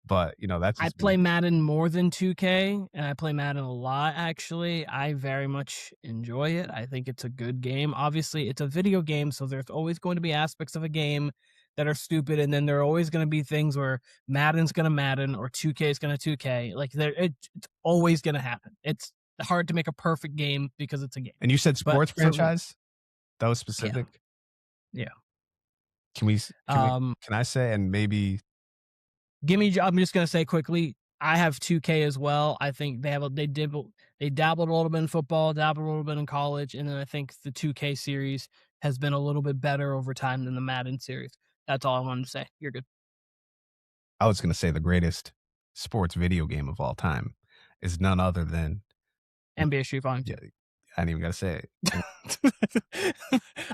but you know that's I just me. play Madden more than 2K, and I play Madden a lot, actually. I very much enjoy it. I think it's a good game. Obviously, it's a video game, so there's always going to be aspects of a game that are stupid, and then there are always going to be things where Madden's going to Madden or 2K is going to 2K. Like, it's always going to happen. It's hard to make a perfect game because it's a game. And you said But sports for me, franchise? That was yeah, specific. yeah. Can I say and maybe I'm just gonna say quickly, I have 2K as well. I think they dabbled a little bit in football, dabbled a little bit in college, and then I think the 2K series has been a little bit better over time than the Madden series. That's all I wanted to say. You're good. I was gonna say the greatest sports video game of all time is none other than NBA Street Volume yeah, 2. I didn't even gotta say it.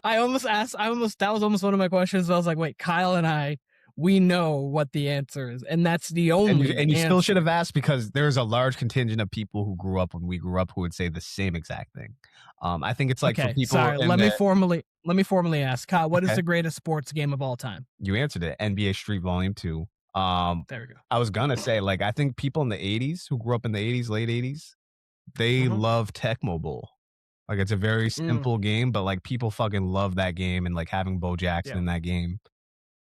That was almost one of my questions. I was like, wait, Kyle and we know what the answer is, and that's the only And you still should answer. have asked because there's a large contingent of people who grew up when we grew up who would say the same exact thing. I think it's like for Okay, people sorry. in the Let me formally ask, Kyle, what is okay, the greatest sports game of all time? you answered it. NBA Street Volume 2. There we go. I was gonna say, like, I think people in the 80s who grew up in the 80s, late 80s, they Mhm. love Tecmo Bowl. Like, it's a very Mm, simple game, but like people fucking love that game and like having Bo Jackson yeah, in that game.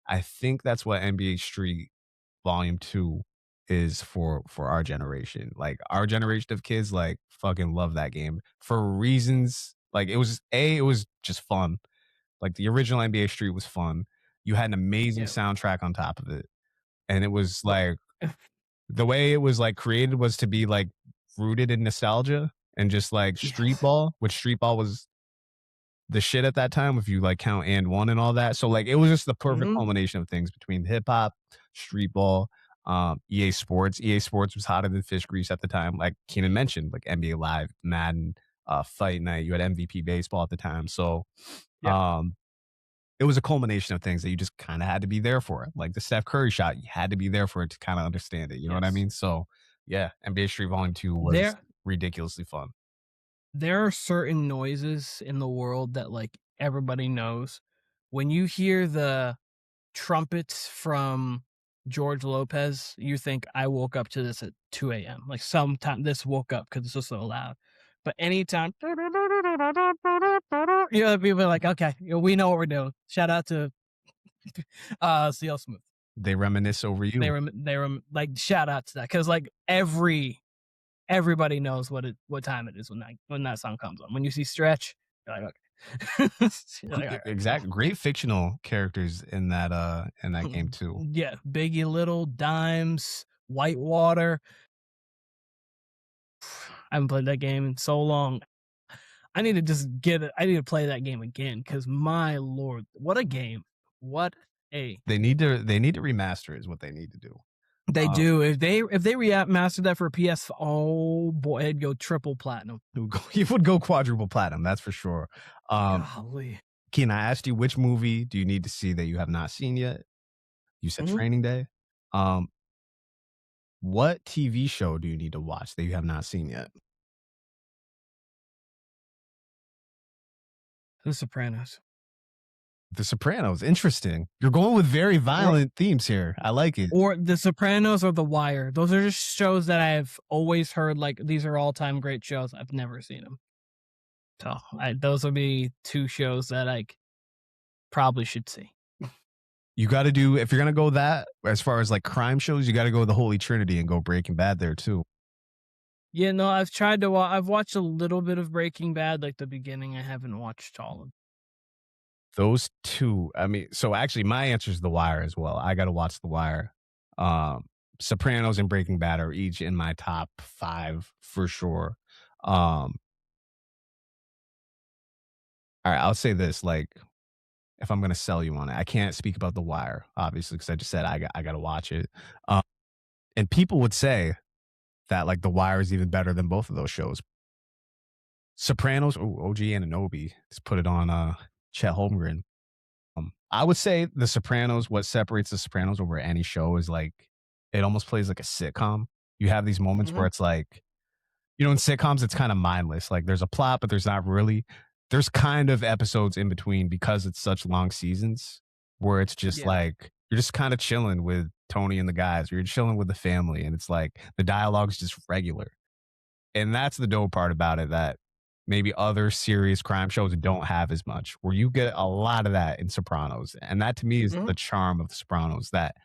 I think that's what NBA Street Volume 2 is for our generation. Like our generation of kids like fucking love that game for reasons like it was just fun. Like the original NBA Street was fun. You had an amazing yeah. soundtrack on top of it. And it was What like the way it was like created was to be like rooted in nostalgia and just like street Yes. ball, which street ball was the shit at that time if you like count and one and all that. So like it was just the perfect Mhm. culmination of things between hip hop, street ball. EA Sports was hotter than fish grease at the time. Like Keenan mentioned, like NBA Live, Madden, Fight Night. You had MVP baseball at the time. So Yep. um, it was a culmination of things that you just kind of had to be there for. Like the Steph Curry shot, you had to be there for it to kind of understand it. You know what I Yes. mean? So yeah, NBA Street Volume 2 was There ridiculously fun. there are certain noises in the world that, like, everybody knows. When you hear the trumpets from George Lopez, you think, "I woke up to this at 2 AM." Like, sometime this woke up because it's just so loud. But anytime people are like, "Okay, we know what we're doing." Shout out to, CL Smooth. They reminisce over you. They were like, shout out to that because like, everybody knows what time it is when that song comes on. When you see Stretch, you're like, "Okay." You're like, "Alright, Exactly. Great fictional characters in that game too. yeah, Biggie Little, Dimes, Whitewater." I haven't played that game in so long. I need to just get it. I need to play that game again because my lord, what a game! What a They need to remaster is what they need to do. they Um, do. If they remastered that for PS, oh boy, it'd go triple platinum. you would go quadruple platinum, that's for sure. Um, Golly. Keen, I asked you which movie do you need to see that you have not seen yet? You said Mhm. Training Day. Um, what TV show do you need to watch that you have not seen yet? The Sopranos. The Sopranos. Interesting. You're going with very Or violent themes here. I like it. or The Sopranos or The Wire. Those are just shows that I've always heard, like, these are all-time great shows. I've never seen them. So, those would be 2 shows that I probably should see. You got to do if you're gonna go that as far as like crime shows, you got to go the Holy Trinity and go Breaking Bad there too. Yeah, no, I've watched a little bit of Breaking Bad, like, the beginning. I haven't watched all of. Those two, I mean, so actually my answer is The Wire as well. I got to watch The Wire. Um, Sopranos and Breaking Bad are each in my top 5 for sure. All right, I'll say this, like, if I'm gonna sell you on it, I can't speak about The Wire, obviously, because I just said I gotta watch it. Um, and people would say that, like, The Wire is even better than both of those shows. Sopranos, ooh, OG Ananobi, just put it on, Chet Holmgren. I would say The Sopranos, what separates The Sopranos over any show is, like, it almost plays like a sitcom. You have these moments where Mhm. it's like in sitcoms, it's kind of mindless. Like there's a plot, but there's not really. There's kind of episodes in between because it's such long seasons where it's just Yeah. like you're just kind of chilling with Tony and the guys, or you're chilling with the family, and it's like the dialogue's just regular. And that's the dope part about it that maybe other serious crime shows don't have as much, where you get a lot of that in Sopranos. And that to me is Mhm. the charm of The Sopranos that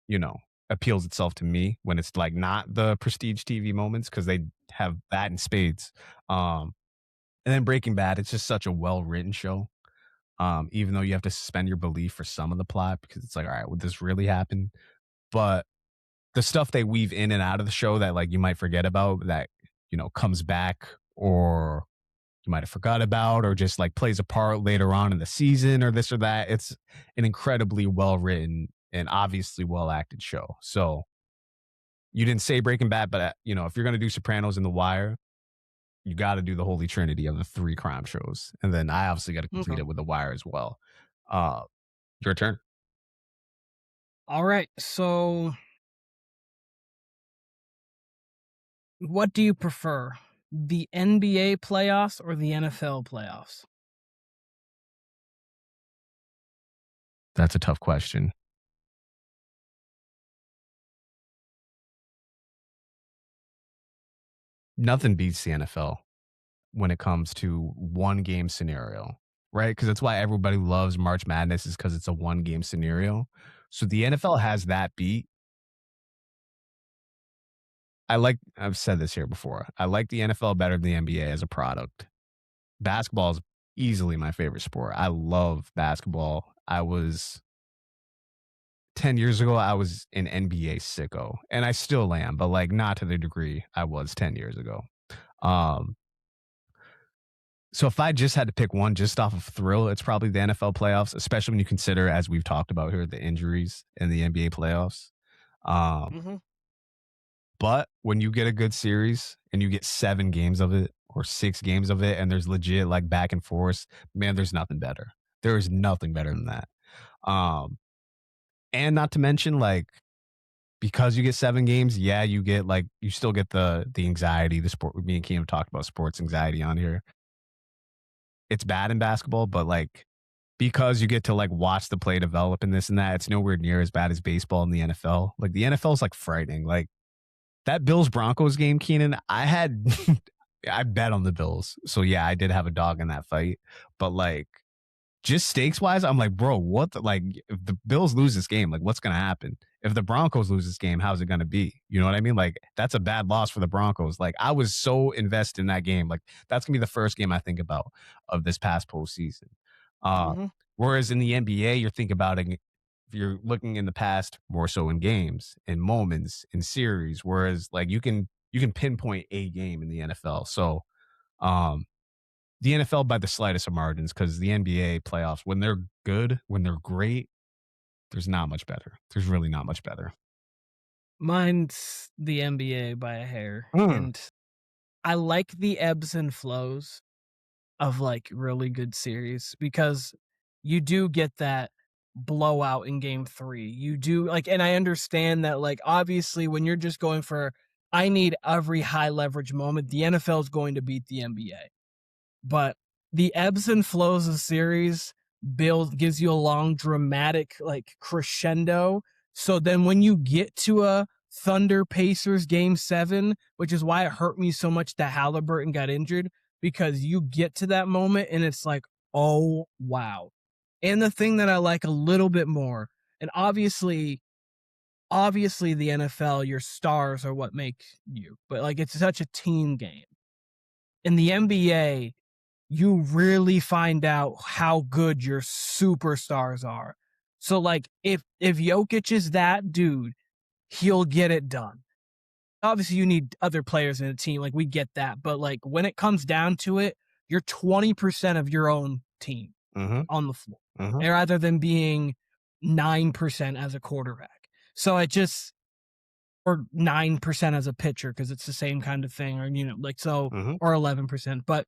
you know, appeals itself to me when it's like not the prestige TV moments because they have that in spades. Um, and then Breaking Bad, it's just such a well written show. Even though you have to suspend your belief for some of the plot because it's like, all right, would this really happen? But the stuff they weave in and out of the show that like you might forget about that, comes back or you might have forgot about or just like plays a part later on in the season or this or that. It's an incredibly well written and obviously well acted show. So you didn't say Breaking Bad, but if you're gonna do Sopranos and The Wire, you got to do the holy trinity of the 3 crime shows, and then I obviously got to complete Okay. it with The Wire as well. Uh, your turn. Alright, so what do you prefer? The NBA playoffs or the NFL playoffs? That's a tough question. Nothing beats the NFL when it comes to one game scenario, right? Because that's why everybody loves March Madness is because it's a one game scenario. So the NFL has that beat. I've said this here before. I like the NFL better than the NBA as a product. Basketball is easily my favorite sport. I love basketball. 10 years ago, I was an NBA sicko, and I still am, but like not to the degree I was 10 years ago. Um, so if I just had to pick one just off of thrill, it's probably the NFL playoffs, especially when you consider, as we've talked about here, the injuries in the NBA playoffs. Um, Mhm. but when you get a good series and you get 7 games of it or 6 games of it and there's legit like back and forth, man, there's nothing better. There is nothing better Mhm. than that. Um, and not to mention like because you get 7 games, yeah, you get like you still get the anxiety, the sport. Me and Keenum talked about sports anxiety on here. It's bad in basketball, but like because you get to like watch the play develop and this and that, it's nowhere near as bad as baseball in the NFL. Like the NFL is like frightening. Like that Bills Broncos game, Keenan, I had I bet on the Bills. So yeah, I did have a dog in that fight. But like just stakes wise, I'm like, bro, what the, like if the Bills lose this game, like what's gonna happen? If the Broncos lose this game, how's it gonna be? You know what I mean? Like that's a bad loss for the Broncos. Like I was so invested in that game. Like that's gonna be the first game I think about of this past postseason. Uh, Mhm. whereas in the NBA, you're thinking about it. If you're looking in the past, more so in games, in moments, in series. Whereas like you can pinpoint a game in the NFL. So um, the NFL by the slightest of margins because the NBA playoffs, when they're good, when they're great, there's not much better. There's really not much better. Mine's the NBA by a hair, Mm. and I like the ebbs and flows of, like, really good series because you do get that blowout in game 3. You do like and I understand that, like, obviously, when you're just going for, "I need every high leverage moment," the NFL is going to beat the NBA. But the ebbs and flows of series build gives you a long dramatic like crescendo. So then when you get to a Thunder Pacers game 7, which is why it hurt me so much that Halliburton got injured, because you get to that moment and it's like, oh wow. And the thing that I like a little bit more, and obviously the NFL, your stars are what make you, but like it's such a team game. In the NBA, you really find out how good your superstars are. So like if Jokic is that dude, he'll get it done. Obviously you need other players in a team, like we get that, but like when it comes down to it, you're 20% of your own team Mhm. on the floor. Mhm. Rather than being 9% as a quarterback. So it just or 9% as a pitcher because it's the same kind of thing or like so Mhm. or 11%, but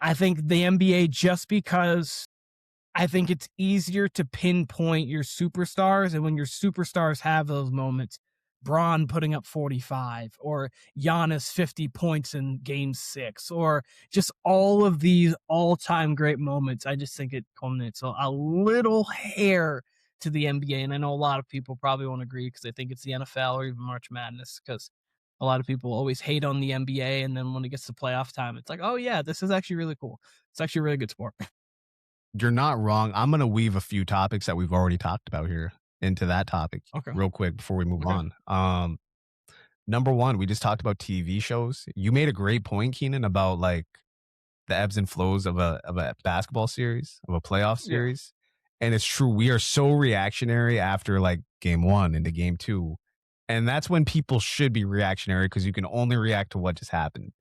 I think the NBA just because I think it's easier to pinpoint your superstars, and when your superstars have those moments, Braun putting up 45 or Giannis 50 points in game 6 or just all of these all-time great moments, I just think it culminates a little hair to the NBA, and I know a lot of people probably won't agree because they think it's the NFL or even March Madness because a lot of people always hate on the NBA, and then when it gets to playoff time, it's like, "Oh, yeah, this is actually really cool. It's actually a really good sport." You're not wrong. I'm gonna weave a few topics that we've already talked about here into that topic Okay, real quick before we move okay. on. Number one, we just talked about TV shows. You made a great point, Keenan, about like the ebbs and flows of a basketball series, of a playoff Yeah. series. And it's true, we are so reactionary after like game one into game two. And that's when people should be reactionary because you can only react to what just happened.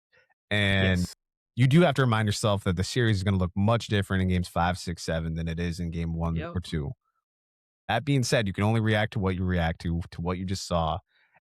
And Yes. you do have to remind yourself that the series is going to look much different in games 5, 6, 7 than it is in game one Yep. or two. That being said, you can only react to what you react to what you just saw.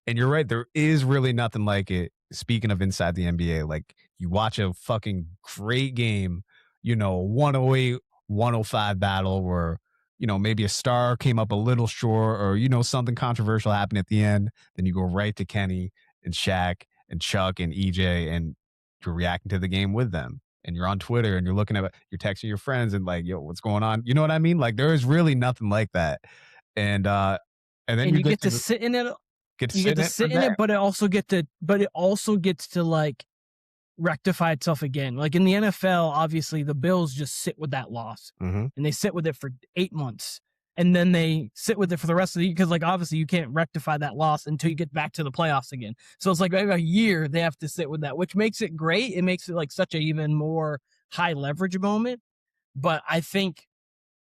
And you're right, there is really nothing like it. Speaking of inside the NBA, like you watch a fucking great game, 108, 105 battle where, maybe a star came up a little short or, something controversial happened at the end. Then you go right to Kenny and Shaq and Chuck and EJ and you're reacting to the game with them. And you're on Twitter and you're texting your friends and like, yo, what's going on? You know what I mean? Like there is really nothing like that. And then And you you get get to to sit in it get to you sit get in to it for sit in that. it, but it also gets to, like, rectify itself again. Like, in the NFL, obviously, the Bills just sit with that loss, Mhm, and they sit with it for 8 months, and then they sit with it for the rest of the year because, like, obviously, you can't rectify that loss until you get back to the playoffs again. So it's like maybe a year they have to sit with that, which makes it great. It makes it, like, such a even more high leverage moment, but I think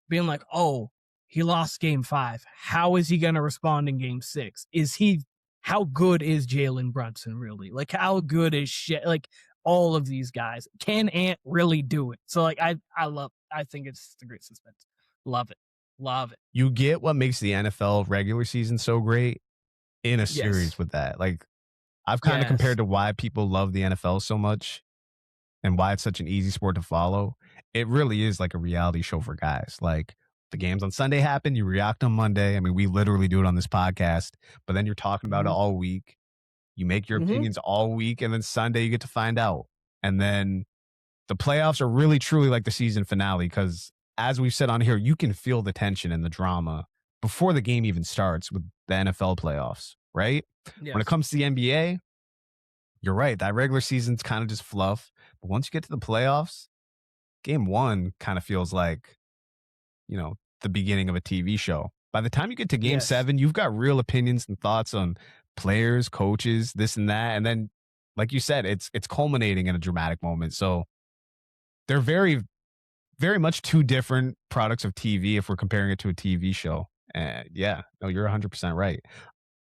being like, oh, he lost game 5. How is he going to respond in game 6? How good is Jalen Brunson really? Like, how good is shit? Like, all of these guys. Can Ant really do it? So, like, I think it's the great suspense. Love it. Love it. you get what makes the NFL regular season so great in a Yes. series with that. Like, I've kind of Yes. compared to why people love the NFL so much and why it's such an easy sport to follow. It really is like a reality show for guys. Like, the games on Sunday happen, you react on Monday. I mean, we literally do it on this podcast, but then you're talking about it Mhm. all week. You make your Mhm. opinions all week, and then Sunday you get to find out. And then the playoffs are really truly like the season finale because, as we've said on here, you can feel the tension and the drama before the game even starts with the NFL playoffs, right? When it Yes. comes to the NBA, you're right. That regular season's kind of just fluff. But once you get to the playoffs, game one kind of feels like, the beginning of a TV show. By the time you get to game Yes. seven, you've got real opinions and thoughts on players, coaches, this and that. And then, like you said, it's culminating in a dramatic moment. So they're very, very much two different products of TV if we're comparing it to a TV show. And yeah, no, you're 100% right.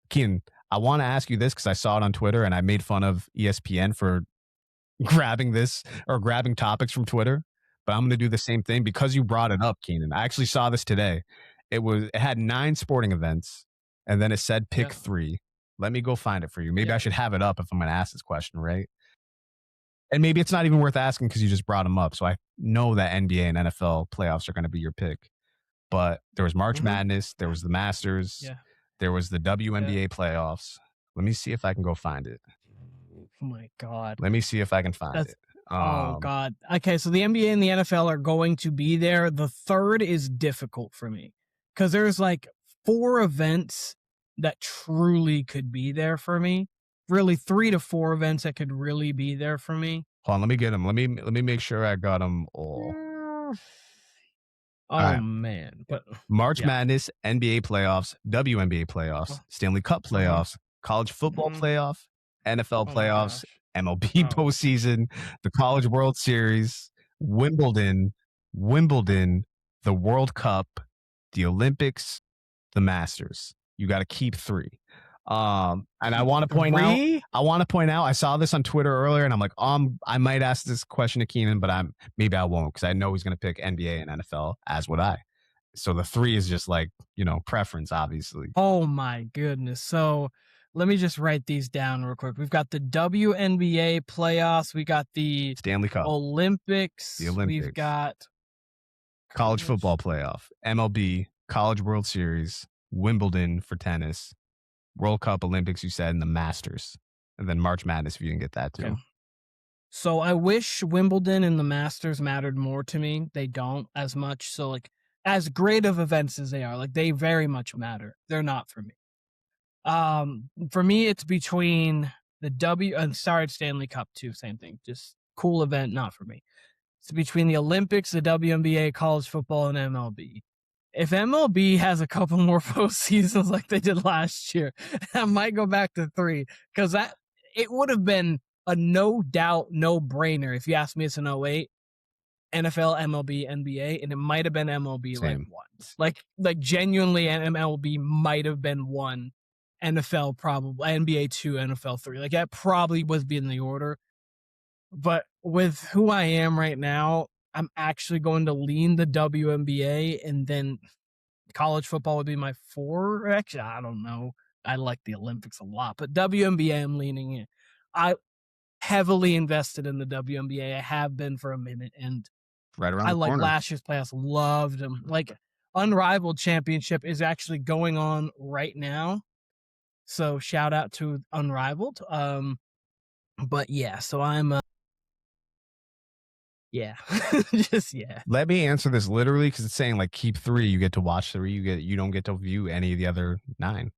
Keenan, I want to ask you this because I saw it on Twitter and I made fun of ESPN for grabbing this or grabbing topics from Twitter, but I'm going to do the same thing because you brought it up, Keenan. I actually saw this today. It had 9 sporting events and then it said pick Yeah. 3. Let me go find it for you. Maybe Yeah. I should have it up if I'm going to ask this question, right? And maybe it's not even worth asking because you just brought them up. So I know that NBA and NFL playoffs are going to be your pick. But there was March Mhm. Madness, there was the Masters, Yeah. there was the Yeah. WNBA playoffs. Let me see if I can go find it. Oh my god. Let me see if I can find That's it. oh god. Okay, so the NBA and the NFL are going to be there. The third is difficult for me because there's like 4 events that truly could be there for me. Really 3 to 4 events that could really be there for me. Hold on, let me get them. Let me make sure I got them all. All Oh right. man, but March yeah. Madness, NBA playoffs, WNBA playoffs, Stanley Cup Uh-huh. playoffs, college football Mhm. playoff, NFL Oh my playoffs, gosh. MLB Oh. postseason, the College World Series, Wimbledon, the World Cup, the Olympics, the Masters. You got to keep 3. And I want to point out, 3? I saw this on Twitter earlier, and I'm like, I might ask this question to Keenan, but maybe I won't because I know he's going to pick NBA and NFL, as would I. So the 3 is just like, preference, obviously. Oh my goodness. So let me just write these down real quick. We've got the WNBA playoffs. We got the Stanley Cup, Olympics. the We've Olympics, got college football college. playoff, MLB, College World Series, Wimbledon for tennis, World Cup, Olympics, you said, and the Masters. And then March Madness if you can get that too. Okay. So I wish Wimbledon and the Masters mattered more to me. They don't as much. So like as great of events as they are, like they very much matter. They're not for me. For me, it's between the sorry, Stanley Cup too. Same thing. Just cool event, not for me. It's between the Olympics, the WNBA, college football, and MLB. If MLB has a couple more postseasons like they did last year, I might go back to 3 because it would have been a no doubt, no brainer. If you asked me, it's an 08 NFL, MLB, NBA, and it might have been MLB like Same. 1. Like genuinely, MLB might have been 1. NFL probably NBA 2, NFL 3. Like that probably was being the order. But with who I am right now, I'm actually going to lean the WNBA, and then college football would be my 4. Actually, I don't know. I like the Olympics a lot, but WNBA I'm leaning in. I heavily invested in the WNBA. I have been for a minute, and Right around I the like corner. last year's playoffs. Loved them. Like Unrivaled Championship is actually going on right now. So shout out to Unrivaled. But yeah, so I'm yeah. Just yeah. Let me answer this literally because it's saying like keep 3, you get to watch 3, you don't get to view any of the other 9.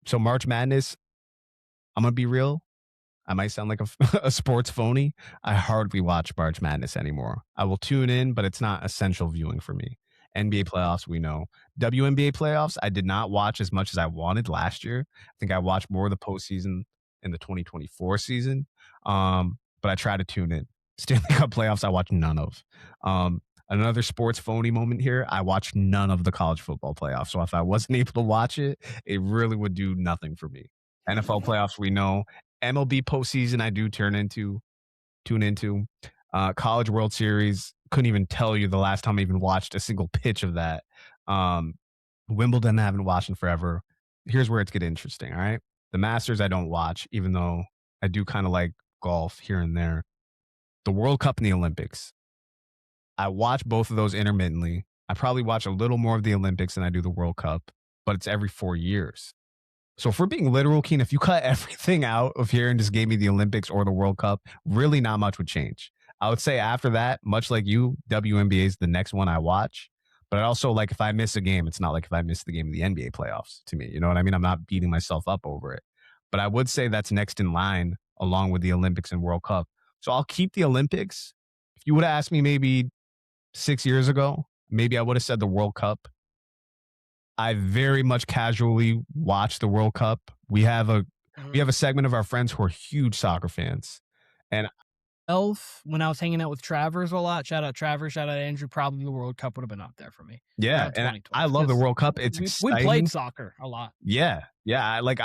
So March Madness, I'm gonna be real. I might sound like a sports phony. I hardly watch March Madness anymore. I will tune in, but it's not essential viewing for me. NBA playoffs, we know. WNBA playoffs, I did not watch as much as I wanted last year. I think I watched more of the postseason in the 2024 season. But I try to tune in. Stanley Cup playoffs, I watch none of. Another sports phony moment here. I watched none of the college football playoffs. So if I wasn't able to watch it, it really would do nothing for me. NFL playoffs, we know. MLB postseason, I do tune into. College World Series, couldn't even tell you the last time I even watched a single pitch of that. Wimbledon, I haven't watched in forever. here's where it's getting interesting. All right. The Masters, I don't watch, even though I do kind of like golf here and there. The World Cup and the Olympics. I watch both of those intermittently. I probably watch a little more of the Olympics than I do the World Cup, but it's every 4 years. So if we're being literal, Keen, if you cut everything out of here and just gave me the Olympics or the World Cup, really not much would change. I would say after that, much like you, WNBA is the next one I watch. But I also like if I miss a game, it's not like if I miss the game of the NBA playoffs to me. You know what I mean? I'm not beating myself up over it. But I would say that's next in line along with the Olympics and World Cup. So I'll keep the Olympics. If you would have asked me maybe 6 years ago, maybe I would have said the World Cup. I very much casually watch the World Cup. We have a segment of our friends who are huge soccer fans. And When I was hanging out with Travers a lot, shout out Travers, shout out Andrew, probably the World Cup would have been up there for me. yeah, Around and 2012. I love the World Cup. It's We played exciting. soccer a lot. Yeah. Yeah. I like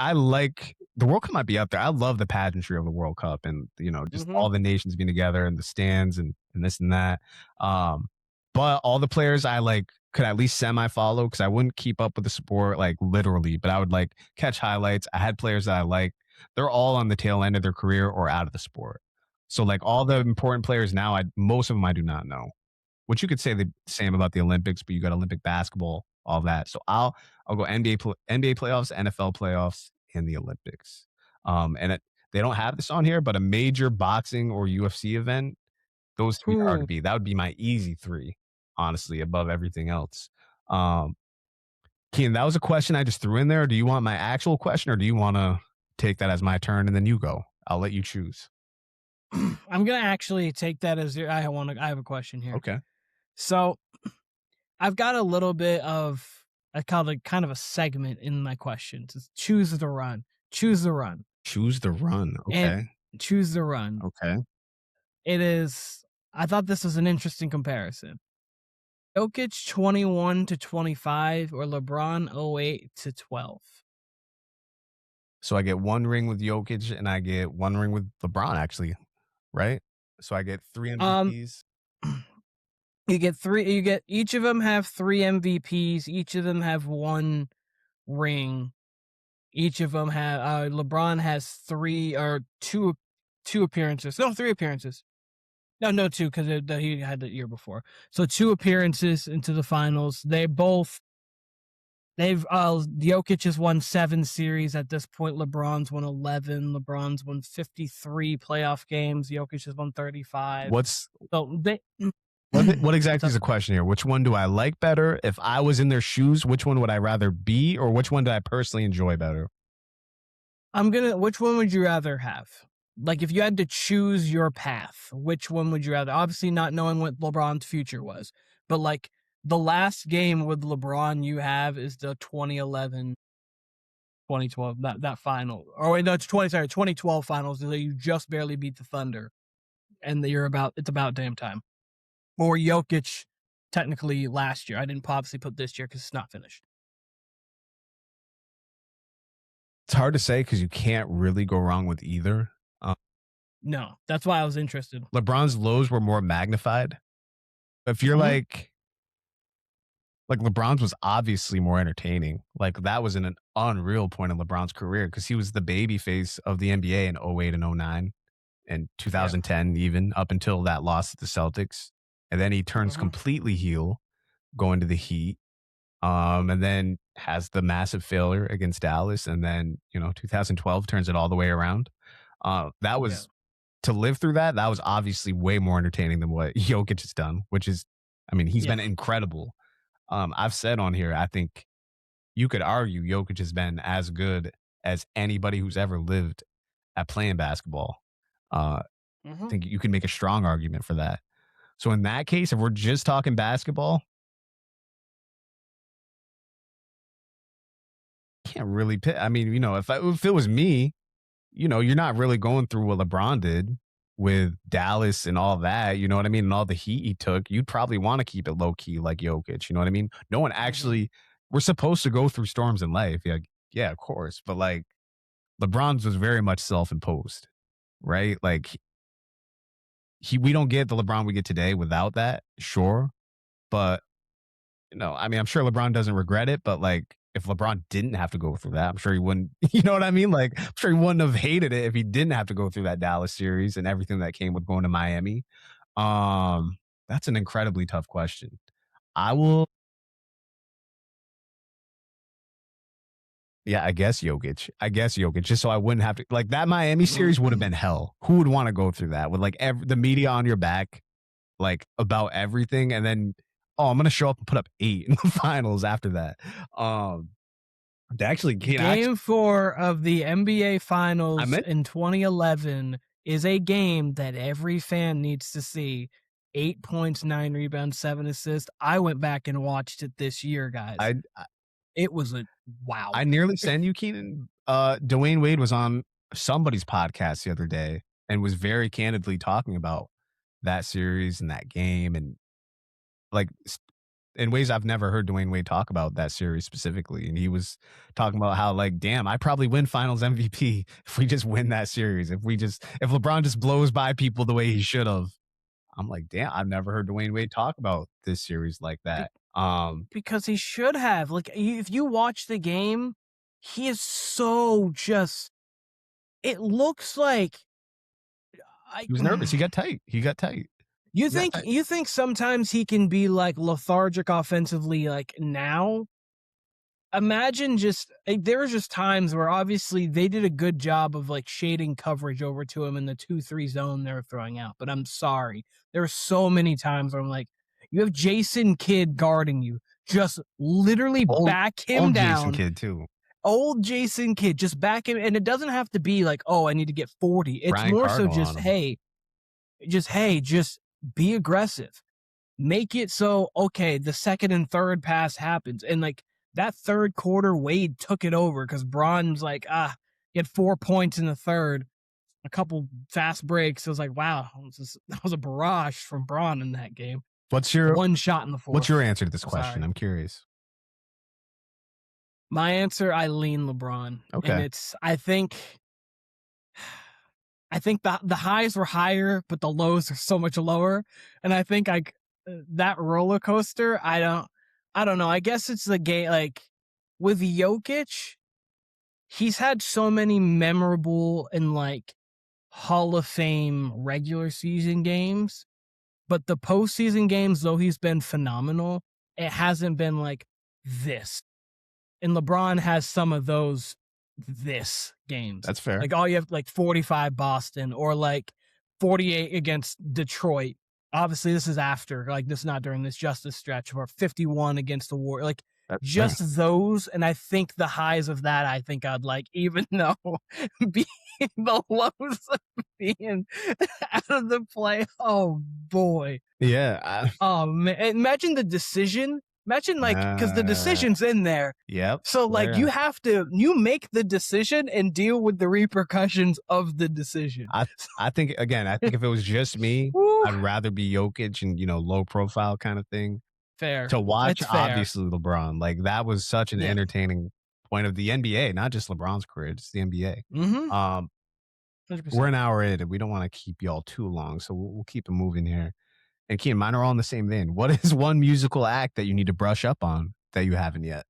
the World Cup might be up there. I love the pageantry of the World Cup and, just all the nations being together and the stands and this and that. But all the players I like could at least semi follow because I wouldn't keep up with the sport like literally, but I would like catch highlights. I had players that I like. They're all on the tail end of their career or out of the sport. So like all the important players now, most of them I do not know. Which you could say the same about the Olympics, but you got Olympic basketball, all that. So I'll go NBA playoffs, NFL playoffs, and the Olympics. They don't have this on here, but a major boxing or UFC event, those three are to be. That would be my easy three, honestly, above everything else. Keen, that was a question I just threw in there. Do you want my actual question, or do you want to take that as my turn and then you go? I'll let you choose. I'm gonna actually take that as I have a question here. Okay. So I've got a little bit of I call it kind of a segment in my questions. It's choose the run. Choose the run. Choose the run. Okay. And choose the run. Okay. It is I thought this was an interesting comparison. Jokic 21 to 25 or LeBron 08 to 12. So I get one ring with Jokic and I get one ring with LeBron, actually, right? So I get 3 MVPs. You get each of them have 3 MVPs. Each of them have 1 ring. Each of them have LeBron has 3 or 2 appearances. No, 3 appearances. No, 2 because he had the year before. So 2 appearances into the finals. Jokic has won 7 series at this point. LeBron's won 11. LeBron's won 53 playoff games. Jokic has won 35. What exactly is the question here? Which one do I like better? If I was in their shoes, which one would I rather be, or which one do I personally enjoy better? Which one would you rather have? Like, if you had to choose your path, which one would you rather? Obviously, not knowing what LeBron's future was, but like the last game with LeBron you have is the 2011, 2012 that final. Or wait, no, it's 2012 finals. So you just barely beat the Thunder, and it's about damn time. Or Jokic, technically last year. I didn't obviously put this year because it's not finished. It's hard to say because you can't really go wrong with either. No, that's why I was interested. LeBron's lows were more magnified. If you're like LeBron's was obviously more entertaining. Like that was an unreal point in LeBron's career because he was the baby face of the NBA in 08 and 09 and 2010 even up until that loss to the Celtics. And then he turns completely heel going to the Heat. And then has the massive failure against Dallas. And then, 2012 turns it all the way around. That was to live through that. That was obviously way more entertaining than what Jokic has done, which is, he's been incredible. I've said on here, I think you could argue Jokic has been as good as anybody who's ever lived at playing basketball. I think you can make a strong argument for that. So in that case, if we're just talking basketball, can't really pick. If it was me, you're not really going through what LeBron did with Dallas and all that, you know what I mean? And all the heat he took, you'd probably want to keep it low key like Jokic, you know what I mean? No one actually, we're supposed to go through storms in life. Yeah, of course. But like LeBron's was very much self-imposed, right? Like we don't get the LeBron we get today without that, sure. But I'm sure LeBron doesn't regret it, but like if LeBron didn't have to go through that, I'm sure he wouldn't. You know what I mean? Like, I'm sure he wouldn't have hated it if he didn't have to go through that Dallas series and everything that came with going to Miami. That's an incredibly tough question. I will. Yeah, I guess Jokic. Just so I wouldn't have to like that Miami series would have been hell. Who would want to go through that with like the media on your back, like about everything, and then I'm gonna show up and put up 8 in the finals after that. They actually can't Game 4 of the NBA I Finals meant in 2011 is a game that every fan needs to see. 8 points, 9 rebounds, 7 assists. I went back and watched it this year, guys. I It was a wow. I nearly sent you Keenan. Dwayne Wade was on somebody's podcast the other day and was very candidly talking about that series and that game and like in ways I've never heard Dwayne Wade talk about that series specifically. And he was talking about how like, damn, I probably win Finals MVP if we just win that series. If LeBron just blows by people the way he should have. I'm like, damn, I've never heard Dwayne Wade talk about this series like that. Because he should have. Like, if you watch the game, he is so just. It looks like he was nervous. He got tight. You think sometimes he can be like lethargic offensively, like now? Imagine just there was just times where obviously they did a good job of like shading coverage over to him in the 2-3 zone they were throwing out. But I'm sorry. There were so many times where I'm like, you have Jason Kidd guarding you. Just literally back him down. Jason Kidd too. Old Jason Kidd, just back him. And it doesn't have to be like, oh, I need to get 40. It's Brian more Cardinal so just be aggressive. Make it so, okay, the second and third pass happens. And like that third quarter, Wade took it over because Braun's like, he had 4 points in the third, a couple fast breaks. It was like, wow, that was a barrage from Braun in that game. What's your one shot in the fourth? What's your answer to this question? Sorry. I'm curious. My answer, I lean LeBron. Okay. And I think the highs were higher, but the lows are so much lower. And I think that roller coaster, I don't know. I guess it's the game. Like with Jokic, he's had so many memorable and like Hall of Fame regular season games, but the postseason games, though he's been phenomenal, it hasn't been like this. And LeBron has some of those this games. That's fair. Like you have like 45 Boston or like 48 against Detroit. Obviously, this is after, like this is not during this Justice stretch, or 51 against the War. Like that's just fair. Those, and I think the highs of that, I think I'd like, even though being the lows of being out of the play. Oh boy. Yeah. Oh man, imagine the decision. Imagine like, because the decision's in there. Yep. So like you make the decision and deal with the repercussions of the decision. I think if it was just me, I'd rather be Jokic and, low profile kind of thing. Fair. To watch, obviously, LeBron. Like that was such an entertaining point of the NBA, not just LeBron's career, just the NBA. Mm-hmm. 100%. We're an hour in and we don't want to keep y'all too long. So we'll keep it moving here. And Keen, mine are all in the same vein. What is one musical act that you need to brush up on that you haven't yet?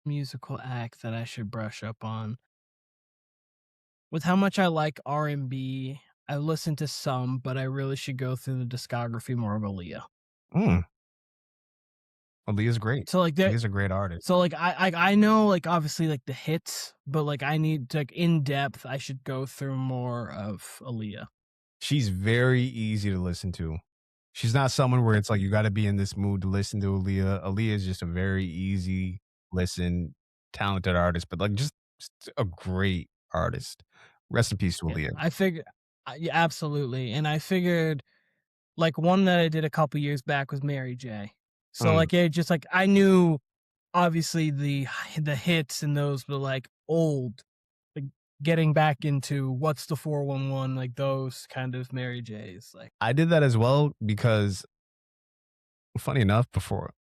Musical act that I should brush up on. With how much I like R&B, I listen to some, but I really should go through the discography more of Aaliyah. Aaliyah's great. So like Aaliyah's a great artist. So like I know like obviously like the hits, but like I need to like in depth. I should go through more of Aaliyah. She's very easy to listen to. She's not someone where it's like you got to be in this mood to listen to Aaliyah. Aaliyah is just a very easy listen, talented artist, but like just a great artist. Rest in peace to Aaliyah. I figured, yeah, absolutely, and I figured like one that I did a couple years back was Mary J. So like it just like I knew obviously the hits and those, but like old, like getting back into what's the 411, like those kind of Mary J's. Like I did that as well because funny enough, before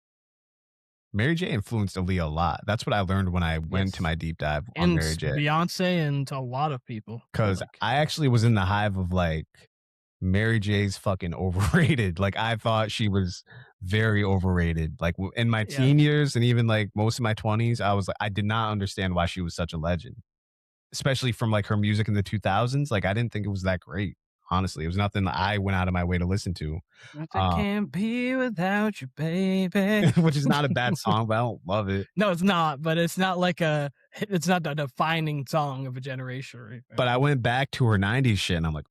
Mary J influenced Aaliyah a lot. That's what I learned when I went to my deep dive on Mary J. Beyonce and a lot of people. Because I actually was in the hive of like Mary J's fucking overrated. Like I thought she was very overrated. Like in my Yeah. teen years and even like most of my 20s, I was like, I did not understand why she was such a legend, especially from like her music in the 2000s. Like I didn't think it was that great. Honestly, it was nothing that I went out of my way to listen to, I can't be without you, baby. which is not a bad song, but I don't love it. No, it's not, but it's not like it's not the defining song of a generation or But anything. I went back to her 90s shit and I'm like,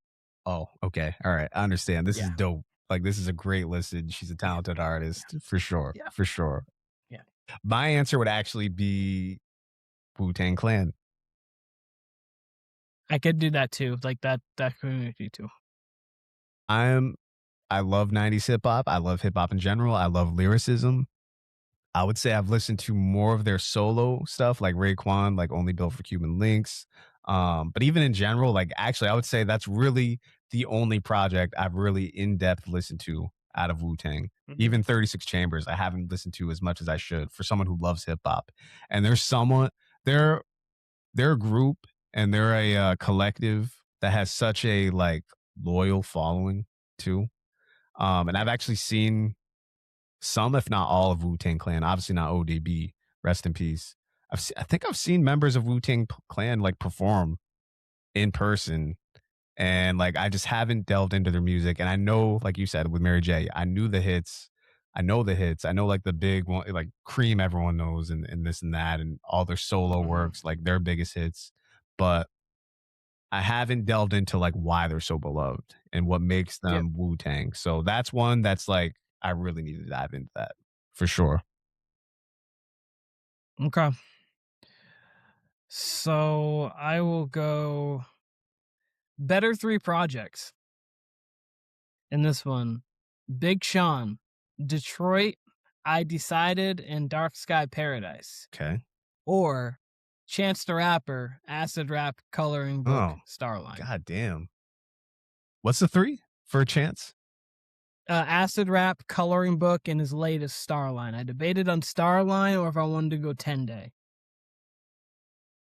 oh, okay. All right. I understand. This is Yeah. dope. Like, this is a great listen. She's a Yeah. talented Yeah. artist for sure. Yeah. For sure. Yeah. My answer would actually be Wu Tang Clan. I could do that too. Like that community too. I'm, I love 90s hip hop. I love hip hop in general. I love lyricism. I would say I've listened to more of their solo stuff, like Raekwon, like Only Built for Cuban Links. But even in general, like actually, I would say that's really the only project I've really in depth listened to out of Wu Tang. Mhm. Even 36 Chambers, I haven't listened to as much as I should for someone who loves hip hop. And there's someone, they're they're a group and they're a collective that has such a like loyal following too. And I've actually seen some, if not all, of Wu Tang Clan. Obviously not ODB. Rest in peace. I think I've seen members of Wu Tang Clan like perform in person, and like I just haven't delved into their music. And I know, like you said with Mary J, I knew the hits. I know the hits. I know like the big one, like Cream, everyone knows, and this and that, and all their solo Mhm. works, like their biggest hits. But I haven't delved into like why they're so beloved and what makes Yep. them Wu Tang. So that's one that's like I really need to dive into that for sure. Okay. So I will go better three projects in this one. Big Sean, Detroit, I Decided, and Dark Sky Paradise. Okay. Or Chance the Rapper, Acid Rap Coloring Book, Oh, Starline. god damn. What's the 3 for a chance? Acid Rap Coloring Book and his latest Starline. I debated on Starline or if I wanted to go 10 Day.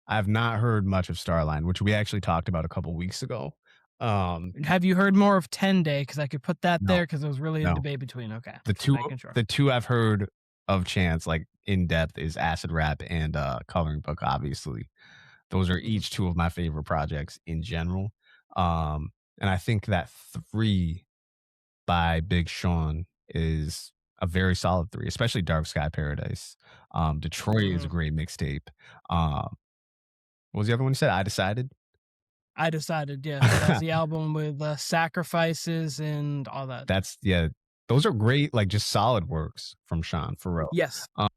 I've not heard much of Starline, which we actually talked about a couple weeks ago. Have you heard more of 10 Day? Because I could put that No, there because it was really a no. debate between. Okay, The just 2 making sure. the 2 I've heard of Chance, like, in depth is Acid Rap and, Coloring Book, obviously. Those are Mhm. each 2 of my favorite projects in general. And I think that 3 by Big Sean is a very solid 3, especially Dark Sky Paradise. Detroit is a Mhm. great mixtape. What was the other one you said? I Decided? I Decided, yeah. That's the album with Sacrifices and all that. That's yeah, those are great, like, just solid works from Sean, for real. Yes. Um,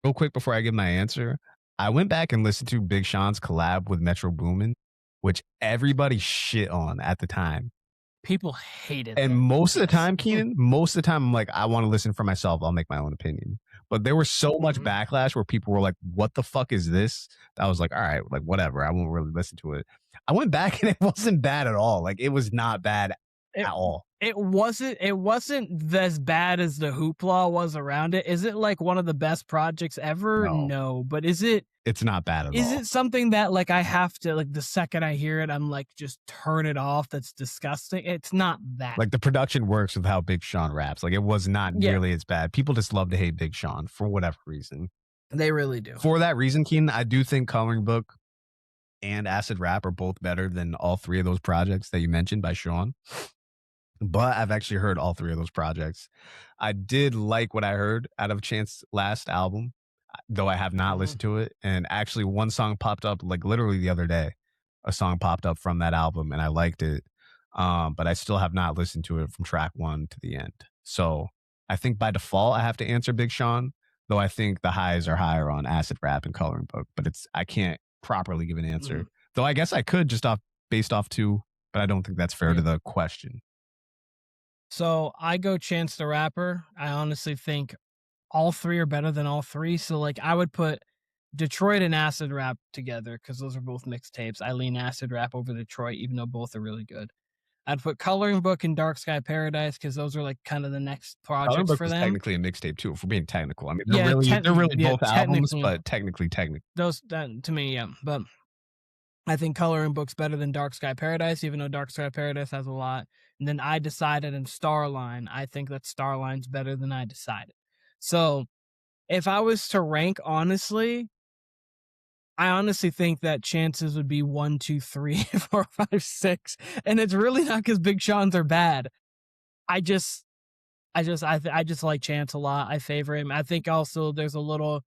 real quick before I give my answer, I went back and listened to Big Sean's collab with Metro Boomin, which everybody shit on at the time. People hated And that. most of the Yes. time, Keenan, most of the time, I'm like, I wanna listen for myself, I'll make my own opinion. But there was so much Mhm. backlash where people were like, "What the fuck is this?" I was like, "Alright, like, whatever, I won't really listen to it." I went back and it wasn't bad at all, like, it was not bad It at all. it wasn't as bad as the hoopla was around it. Is it like one of the best projects ever? No, No, but it's not bad at is all. it something that like I have to like the second I hear it, I'm like just turn it off? That's disgusting. It's not that. Like, the production works with how Big Sean raps, like, it was not Yeah, nearly as bad. People just love to hate Big Sean for whatever reason. they really do. For that reason, Keenan, I do think Coloring Book and Acid Rap are both better than all 3 of those projects that you mentioned by Sean. But I've actually heard all 3 of those projects. I did like what I heard out of Chance's last album, though I have not Mhm. listened to it, and actually one song popped up, like, literally the other day. A song popped up from that album, and I liked it, but I still have not listened to it from track 1 to the end. So, I think by default, I have to answer Big Sean, though I think the highs are higher on Acid Rap and Coloring Book, but it's I can't properly give an Mhm. answer. Though I guess I could just off based off 2, but I don't think that's fair to Yeah. the question. So I go Chance the Rapper. I honestly think all three are better than all three. So like I would put Detroit and Acid Rap together because those are both mixtapes. I lean Acid Rap over Detroit, even though both are really good. I'd put Coloring Book and Dark Sky Paradise because those are like kind of the next Coloring projects Book for was them. technically a mixtape too, if we're being technical. I mean, Yeah, they're really both albums, technically but technically. those that to me, yeah. But I think Coloring Book's better than Dark Sky Paradise, even though Dark Sky Paradise has a lot. And then I Decided and Starline. I think that Starline's better than I Decided. So if I was to rank honestly, I honestly think that chances would be 1, 2, 3, 4, 5, 6. And it's really not because Big Sean's are bad. I just I just like Chance a lot. I favor him. I think also there's a little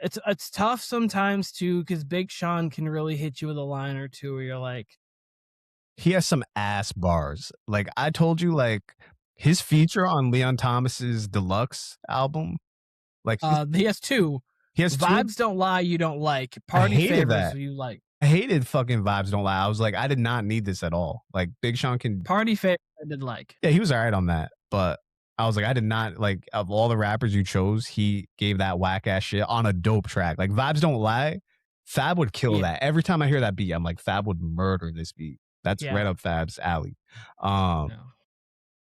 it's tough sometimes too because Big Sean can really hit you with a line or two where you're like, He has some ass bars. Like I told you, like his feature on Leon Thomas's deluxe album, like he has two. he has two. Vibes Don't Lie, you don't like. I Party hated Favors, that. you like. I hated fucking Vibes Don't Lie. I was like, I did not need this at all. Like Big Sean can, Party Favors, I did like. yeah, he was all right on that, but I was like, I did not like of all the rappers you chose, he gave that whack ass shit on a dope track. Like Vibes Don't Lie, Fab would kill Yeah. that. Every time I hear that beat, I'm like, Fab would murder this beat. That's Yeah. right up Fab's alley. No.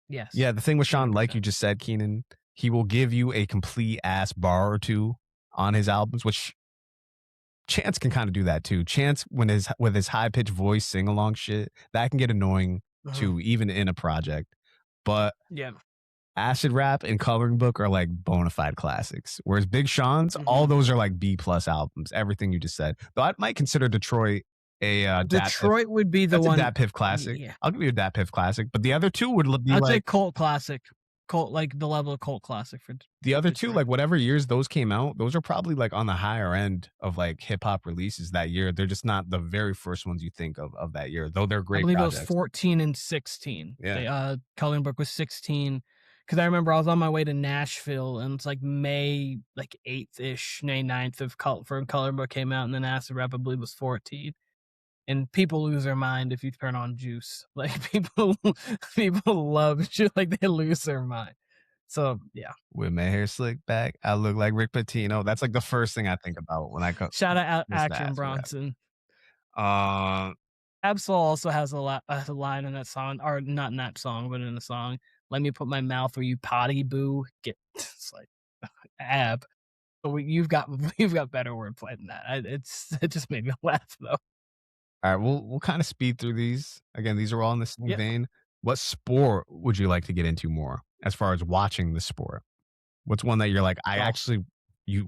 Yes. Yeah, the thing with Sean, 100%. like you just said, Keenan, he will give you a complete ass bar or two on his albums, which Chance can kind of do that too. Chance, when his with his high pitched voice sing along shit, that can get annoying too, even in a project. But Yeah. Acid Rap and Coloring Book are like bona fide classics. Whereas Big Sean's, all those are like B plus albums. Everything you just said. Though I might consider Detroit a Detroit would be the that's one. a Dat Piff classic. Yeah. I'll give you a Dat Piff classic. But the other two would be I'd say like cult classic. Cult, like the level of cult classic for the other two, Detroit. like whatever years those came out, those are probably like on the higher end of like hip hop releases that year. They're just not the very first ones you think of that year, though they're I great believe projects. it was 14 and 16. Yeah. Coloring Book was 16. Because I remember I was on my way to Nashville and it's like May like 8th ish, May 9th of Coloring Book came out, and then Acid Rap I believe was 14. And people lose their mind if you turn on Juice. Like people love Juice, like they lose their mind. So yeah. With my hair slicked back, I look like Rick Pitino. That's like the first thing I think about when I come. Shout out listen to Action Acid Rap. Bronson. Uh, Absol also has a line in that song, or not in that song, but in the song. Let me put my mouth where you potty boo. It's like Ab. But you've got better wordplay than that. It just made me laugh though. all right, we'll kind of speed through these. Again, these are all in the same Yep. vein. What sport would you like to get into more as far as watching the sport? What's one that you're like, you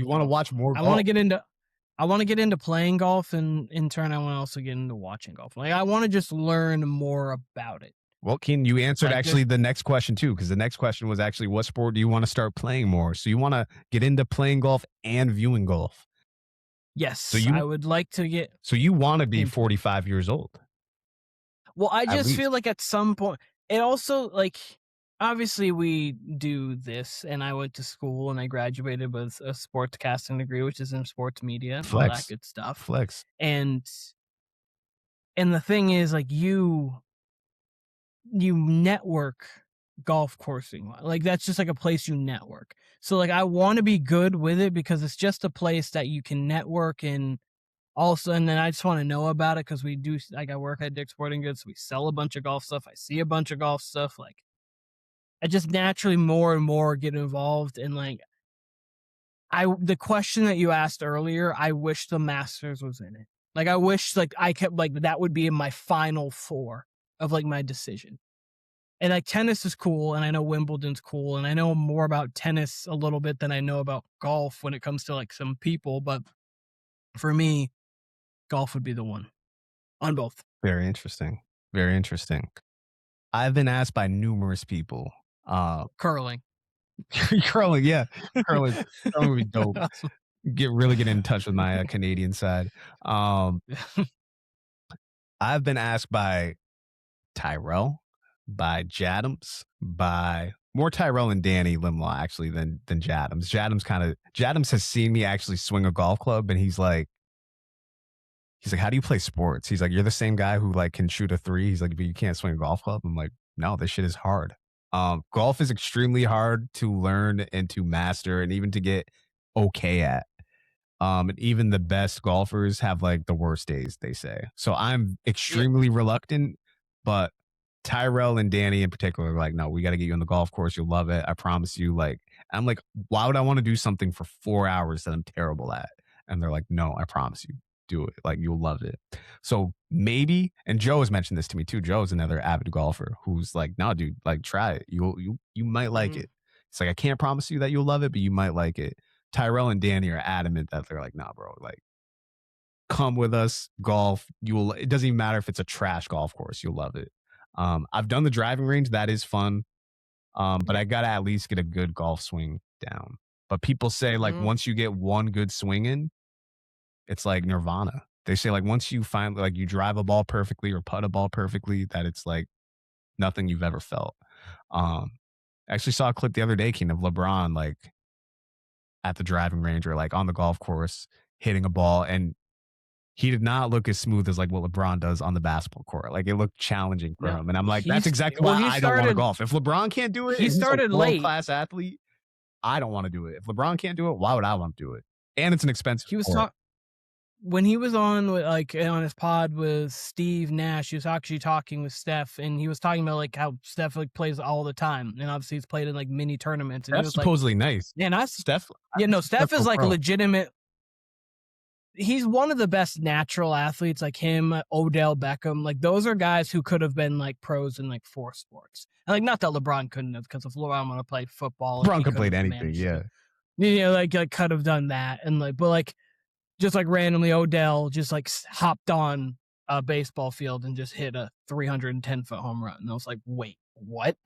want to watch more? I want to get into playing golf, and in turn, I want to also get into watching golf. Like I want to just learn more about it. Well, Keen, you answered Like actually the next question too, because the next question was actually, what sport do you want to start playing more? So you want to get into playing golf and viewing golf. Yes, So I would like to get. So you want to be 45 years old? Well, I just feel like at some point, it also like obviously we do this, and I went to school and I graduated with a sportscasting degree, which is in sports media and all that good stuff. Flex. And the thing is, like you network golf coursing. Like that's just like a place you network. So like I want to be good with it because it's just a place that you can network and also, and then I just want to know about it because we do, like I work at Dick's Sporting Goods, so we sell a bunch of golf stuff. I see a bunch of golf stuff. Like I just naturally more and more get involved in like the question that you asked earlier, I wish the Masters was in it. Like I wish like I kept like that would be in my final four of like my decision. And like tennis is cool, and I know Wimbledon's cool, and I know more about tennis a little bit than I know about golf when it comes to like some people, but for me, golf would be the one on both. Very interesting. Very interesting. I've been asked by numerous people. Curling. Curling, yeah. Curling would be dope. Get in touch with my Canadian side. I've been asked by Tyrell, by Jadams, by more Tyrell and Danny Limlaw actually than Jadams. Jadams has seen me actually swing a golf club, and he's like, how do you play sports? He's like, you're the same guy who like can shoot a three. He's like, but you can't swing a golf club. I'm like, no, this shit is hard. Golf is extremely hard to learn and to master and even to get okay at. And even the best golfers have like the worst days, they say. So I'm extremely reluctant, but Tyrell and Danny in particular are like, no, we got to get you on the golf course. You'll love it. I promise you. Like, I'm like, why would I want to do something for 4 hours that I'm terrible at? And they're like, no, I promise you. do it. Like you'll love it. So maybe, and Joe has mentioned this to me too. Joe's another avid golfer who's like, no, dude, like try it. You might like Mhm. it. It's like I can't promise you that you'll love it, but you might like it. Tyrell and Danny are adamant that they're like, nah, bro, like come with us, golf. You'll it doesn't even matter if it's a trash golf course, you'll love it. I've done the driving range, that is fun. But Yeah. I gotta at least get a good golf swing down. But people say like Mhm. once you get one good swing in, it's like nirvana. They say like once you find like you drive a ball perfectly or putt a ball perfectly, that it's like nothing you've ever felt. Um, I actually saw a clip the other day, King, of LeBron like at the driving range or like on the golf course hitting a ball, and he did not look as smooth as like what LeBron does on the basketball court. Like it looked challenging for No, him, and I'm like, that's he's exactly well, why I don't want to golf. If LeBron can't do it, he and he's a started world late. class athlete, I don't want to do it. If LeBron can't do it, why would I want to do it? And it's an expensive He was sport. talk when he was on with, like, on his pod with Steve Nash, he was actually talking with Steph, and he was talking about, like, how Steph, like, plays all the time, and obviously he's played in, like, mini tournaments, and he That's was like, supposedly nice. "Man, I Steph, yeah, I no, see Steph Steph is, go like, a pro. legitimate he's one of the best natural athletes, like him, Odell Beckham, like, those are guys who could have been, like, pros in, like, 4 sports. And, like, not that LeBron couldn't have, because if LeBron wanted to play football, like, LeBron he could could play have anything. managed to. Yeah. Like, could have done that, and, like, but, like, just like randomly Odell just like hopped on a baseball field and just hit a 310-foot home run. And I was like, wait, what?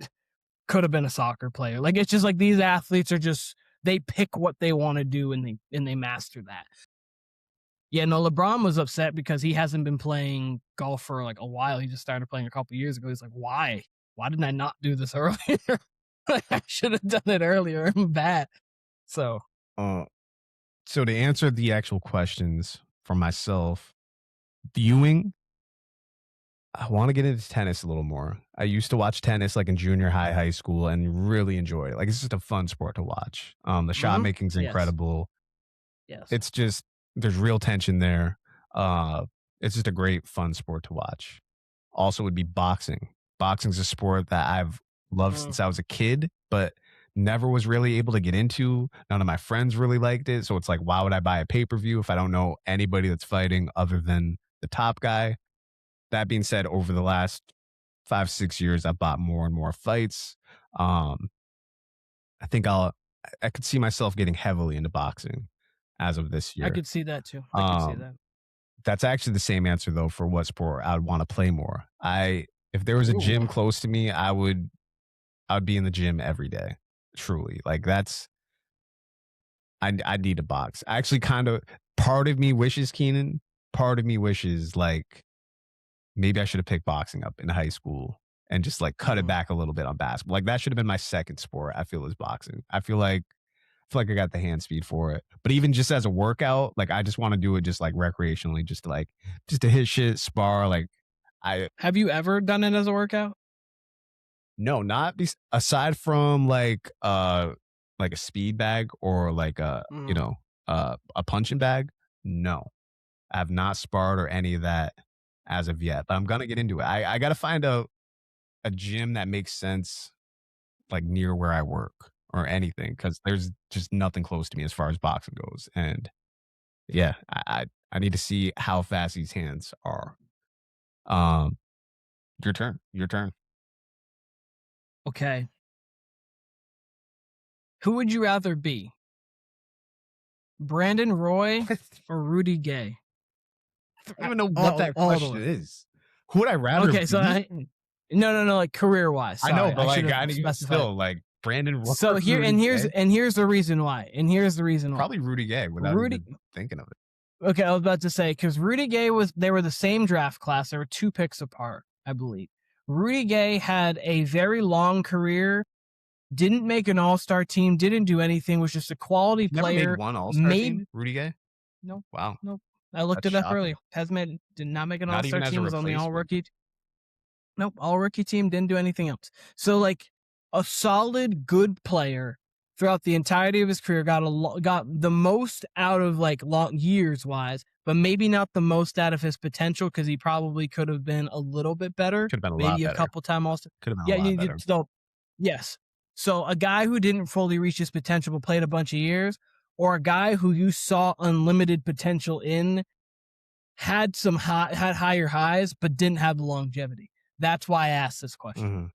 Could have been a soccer player. Like it's just like these athletes are just they pick what they want to do and they master that. Yeah, no, LeBron was upset because he hasn't been playing golf for like a while. He just started playing a couple years ago. He's like, why? Why didn't I not do this earlier? I should have done it earlier. I'm bad. So Uh, so to answer the actual questions for myself, viewing, I want to get into tennis a little more. I used to watch tennis like in junior high, high school, and really enjoy it. Like it's just a fun sport to watch. The shot making's yes. incredible. Yes. It's just there's real tension there. Uh, it's just a great fun sport to watch. Also would be boxing. Boxing's a sport that I've loved Mm. since I was a kid, but never was really able to get into. None of my friends really liked it. So it's like, why would I buy a pay-per-view if I don't know anybody that's fighting other than the top guy? That being said, over the last 5, 6 years, I've bought more and more fights. Um, I think I could see myself getting heavily into boxing as of this I year. could see that too. I could see Um, that. that's actually the same answer though for what sport I would want to play more. If there was a Ooh. gym close to me, I would be in the gym every day. Truly. Like that's I need to box. I actually kind of part of me wishes Keenan, part of me wishes like maybe I should have picked boxing up in high school and just like cut it Mhm. back a little bit on basketball. Like that should have been my second sport, I feel, is boxing. I feel like I got the hand speed for it. But even just as a workout, like I just want to do it just like recreationally, just to hit shit, spar. I Have you ever done it as a workout? no, not aside from like a speed bag or like Mhm. a punching bag. No, I have not sparred or any of that as of yet. But I'm gonna get into it. I gotta find a gym that makes sense like near where I work or anything because there's just nothing close to me as far as boxing goes. And yeah, I need to see how fast these hands are. Um, your turn. Your turn. Okay. Who would you rather be? Brandon Roy I or Rudy Gay? don't even know what that All the question way. is. Who would I rather Okay, so be? no, like career wise. I know, Sorry, but I should like have I need specified. still like Brandon Roy So or Rudy Gay. here's the reason why. And here's the reason why. Probably Rudy Gay without Rudy. even thinking of it. Okay, I was about to say because Rudy Gay they were the same draft class. They were 2 picks apart, I believe. Rudy Gay had a very long career. Didn't make an all-star team, didn't do anything, was just a quality Never made player. one All-Star Made team. Rudy Gay. no, Wow, no. I looked that's it up shocking. earlier. Has made did not make an Not all-star even as a team, was on the replacement. all-rookie. Nope, all-rookie team, didn't do anything else. So like a solid good player throughout the entirety of his career, got the most out of like long years wise, but maybe not the most out of his potential because he probably could have been a little bit better, Could have been a lot maybe a better. couple time also. Could have been a Yeah, lot better. so yes. So a guy who didn't fully reach his potential but played a bunch of years, or a guy who you saw unlimited potential in had higher highs, but didn't have the longevity. That's why I asked this question.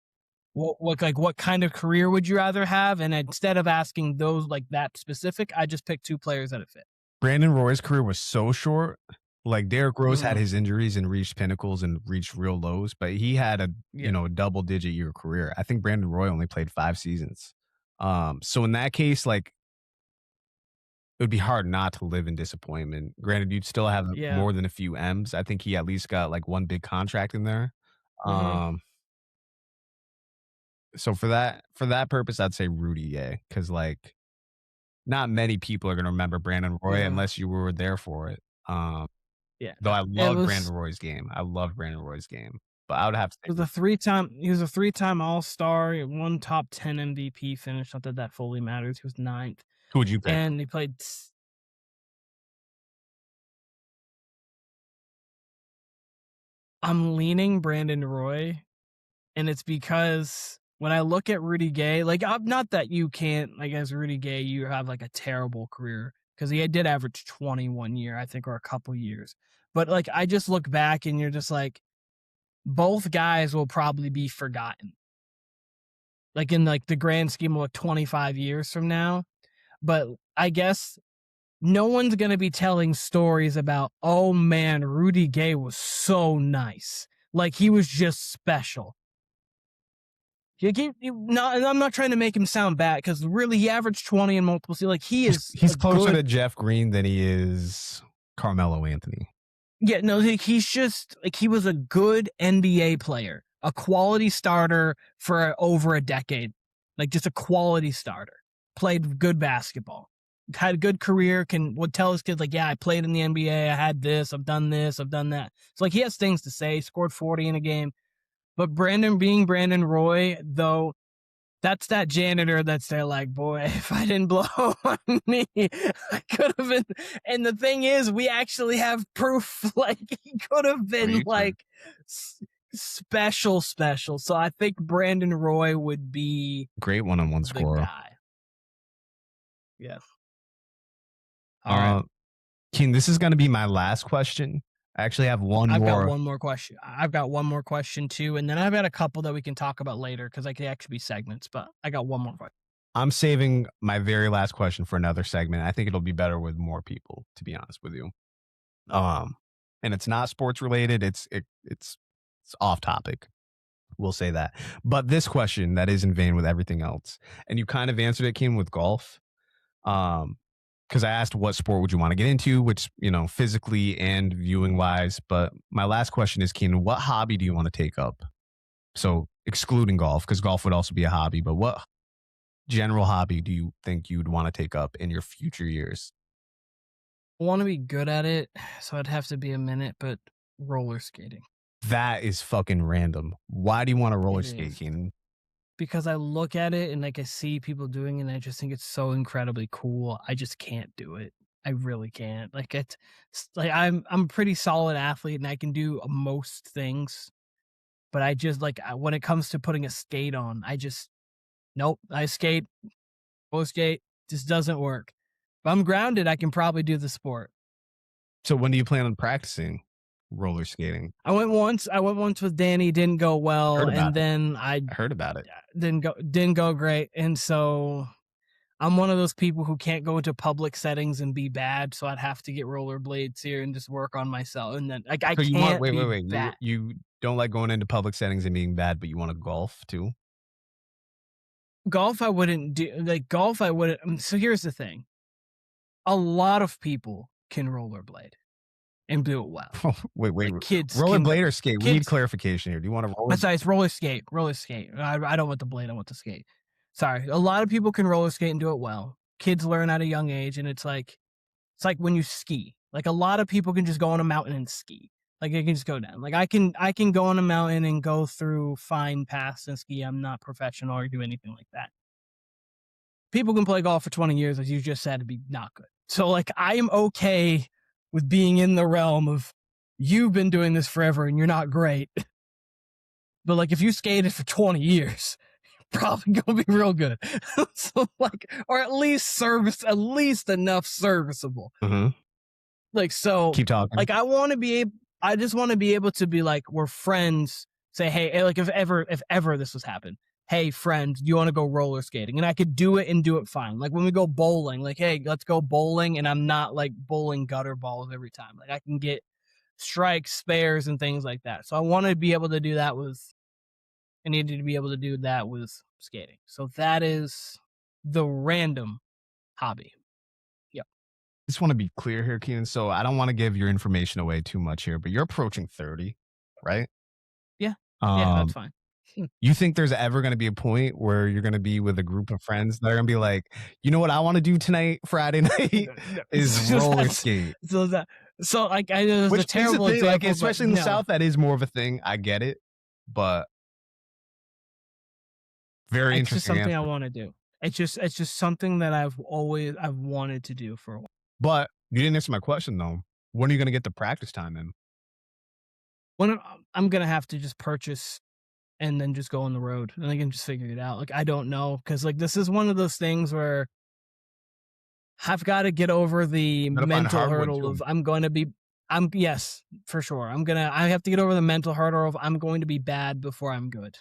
Mm-hmm. What kind of career would you rather have? And instead of asking those like that specific, I just picked two players that it fit. Brandon Roy's career was so short. Like Derrick Rose had Mhm. his injuries and reached pinnacles and reached real lows, but he had a Yeah. a double-digit year career. I think Brandon Roy only played 5 seasons. So in that case, like it would be hard not to live in disappointment. Granted, you'd still have Yeah. more than a few M's. I think he at least got like one big contract in there. Mhm. So for that purpose, I'd say Rudy Gay because like not many people are gonna remember Brandon Roy Yeah. unless you were there for it. Yeah. Though I It love was Brandon Roy's game. I love Brandon Roy's game, but I would have to say was a three-time he was a three-time All-Star, one top 10 MVP finish, not that that fully matters. He was ninth, who would you pick? and he played I'm leaning Brandon Roy, and it's because when I look at Rudy Gay, like, I'm not that you can't, like, as Rudy Gay, you have, like, a terrible career because he did average 21 year, I think, or a couple years. But, like, I just look back and you're just like, both guys will probably be forgotten, like, in, like, the grand scheme of, like, 25 years from now. But I guess no one's gonna be telling stories about, "Oh, man, Rudy Gay was so nice." Like, he was just special. I'm not trying to make him sound bad because really he averaged 20 in multiple seasons. Like he is He's a closer to good, Jeff Green than he is Carmelo Anthony. yeah, no, he's just like he was a good NBA player, a quality starter for over a decade, like just a quality starter. Played good basketball, had a good career. Would tell his kids like, yeah, I played in the NBA. I had this. I've done this. I've done that. So like he has things to say. Scored 40 in a game. But being Brandon Roy, though, that's that janitor that's there like, boy, if I didn't blow my knee, I could have been. And the thing is, we actually have proof. Like, he could have been like special. So I think Brandon Roy would be Great one-on-one the scorer. guy. Yeah. All right. Keen, this is going to be my last question. I actually have one I've more. got one more question. I've got one more question too, and then I've got a couple that we can talk about later because I could actually be segments. But I got one more question. I'm saving my very last question for another segment. I think it'll be better with more people, to be honest with you. And it's not sports related. It's off topic. We'll say that. But this question that is in vain with everything else, and you kind of answered it, Kim, with golf. Because I asked what sport would you want to get into, which, physically and viewing wise. But my last question is, Keen, what hobby do you want to take up? So excluding golf, because golf would also be a hobby, but what general hobby do you think you'd want to take up in your future years? I want to be good at it, so I'd have to be a minute, but roller skating. That is fucking random. Why do you want to roller skate, Keenan? Because I look at it and like I see people doing it and I just think it's so incredibly cool. I just can't do it. I really can't. Like it's like I'm a pretty solid athlete and I can do most things, but I just like when it comes to putting a skate on, I just nope. I skate, roller skate, just doesn't work. If I'm grounded, I can probably do the sport. So when do you plan on practicing roller skating? I went once with Danny, didn't go well, and then I heard about it. Didn't go great. And so I'm one of those people who can't go into public settings and be bad, so I'd have to get rollerblades here and just work on myself. And then like I So can't wait. bad. You don't like going into public settings and being bad, but you want to golf too? Golf I wouldn't do. Like golf I wouldn't. So here's the thing. A lot of people can rollerblade and do it well. wait. Like kids rollerblade or skate? We need clarification here. Do you want to roller? Sorry, it's roller skate. Roller skate. I don't want the blade. I want the skate. Sorry. A lot of people can roller skate and do it well. Kids learn at a young age, and it's like when you ski. Like a lot of people can just go on a mountain and ski. Like they can just go down. Like I can go on a mountain and go through fine paths and ski. I'm not professional or do anything like that. People can play golf for 20 years, as you just said, to be not good. So like I am okay with being in the realm of you've been doing this forever and you're not great. But like if you skated for 20 years, you're probably gonna be real good. So like, or at least enough serviceable. Mm-hmm. Like, so, Keep talking. like, I just want to be able to be like, we're friends. Say, hey, like if ever this was happen, hey, friend, do you want to go roller skating? And I could do it and do it fine. Like when we go bowling, like, hey, let's go bowling, and I'm not like bowling gutter balls every time. Like I can get strikes, spares, and things like that. So I want to be able to do that with. I needed to be able to do that with skating. So that is the random hobby. Yep. Just want to be clear here, Keenan. So I don't want to give your information away too much here, but you're approaching 30, right? Yeah. Yeah, that's Um, fine. you think there's ever going to be a point where you're going to be with a group of friends that are going to be like, you know what I want to do tonight, Friday night, is roller skate? So like I know it's a Which is a terrible thing, like, example, especially but in the no. South, that is more of a thing. I get it, but very It's just interesting something I answer. want to do. It's just something that I've wanted to do for a while. But you didn't answer my question though. When are you going to get the practice time in? When I'm gonna have to just purchase and then just go on the road, and I can just figure it out. Like I don't know, because like this is one of those things where I've got to get over the Gotta find mental hardwood hurdle too. of yes, for sure. I have to get over the mental hurdle of I'm going to be bad before I'm good.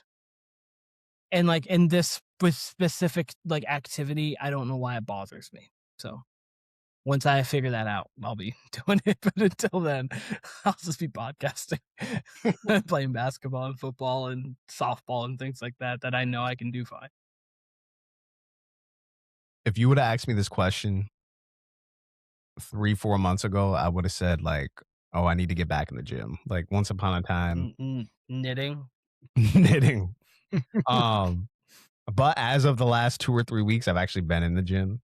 And like in this specific like activity, I don't know why it bothers me. So once I figure that out, I'll be doing it. But until then, I'll just be podcasting, playing basketball and football and softball and things like that that I know I can do fine. If you would have asked me this question 3, 4 months ago, I would have said like, "Oh, I need to get back in the gym." Like once upon a time, Knitting. knitting. Um, but as of the last 2 or 3 weeks, I've actually been in the gym,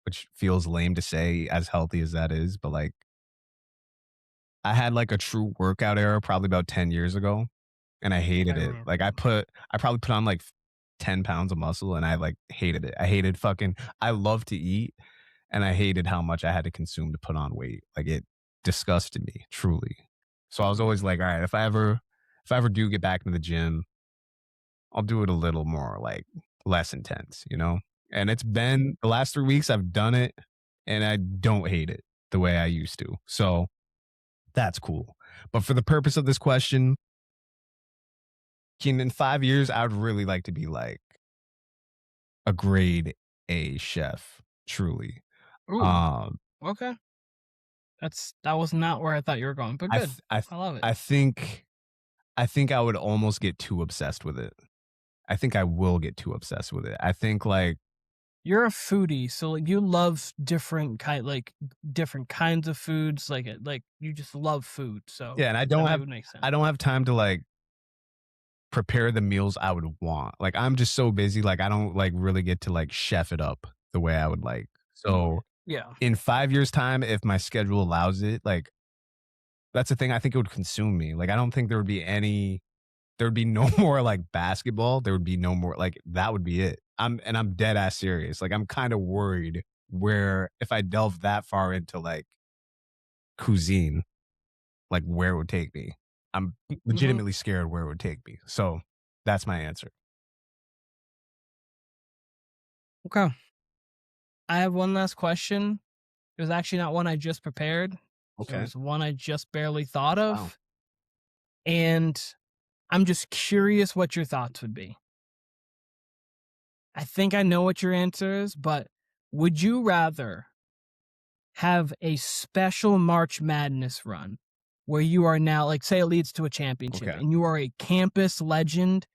which feels lame to say, as healthy as that is. But like, I had like a true workout era probably about 10 years ago, and I I hated it. remember. Like I probably put on like 10 pounds of muscle, and I like hated it. I hated fucking. I love to eat, and I hated how much I had to consume to put on weight. Like it disgusted me truly. So I was always like, all right, if I ever do get back into the gym, I'll do it a little more like less intense, you know? And it's been the last 3 weeks I've done it, and I don't hate it the way I used to. So that's cool. But for the purpose of this question, in 5 years, I would really like to be like a grade A chef, truly. Ooh, Um, okay. That was not where I thought you were going, but I good. th- I th- I love it. I think I would almost get too obsessed with it. I think I will get too obsessed with it. I think like You're a foodie, so like you love different kinds of foods. Like you just love food. So yeah, and it would make sense. I don't have time to like prepare the meals I would want. Like I'm just so busy, like I don't like really get to like chef it up the way I would like. So Yeah. in 5 years time, if my schedule allows it, like that's the thing, I think it would consume me. Like I don't think there would be no more like basketball. There would be no more like that would be it. I'm dead ass serious. Like I'm kind of worried where if I delve that far into like cuisine, like where it would take me. I'm Hmm. legitimately scared where it would take me. So that's my answer. Okay. I have one last question. It was actually not one I just prepared. It Okay. was one I just barely thought Wow. of. And I'm just curious what your thoughts would be. I think I know what your answer is, but would you rather have a special March Madness run where you are now, like, say it leads to a championship Okay. and you are a campus legend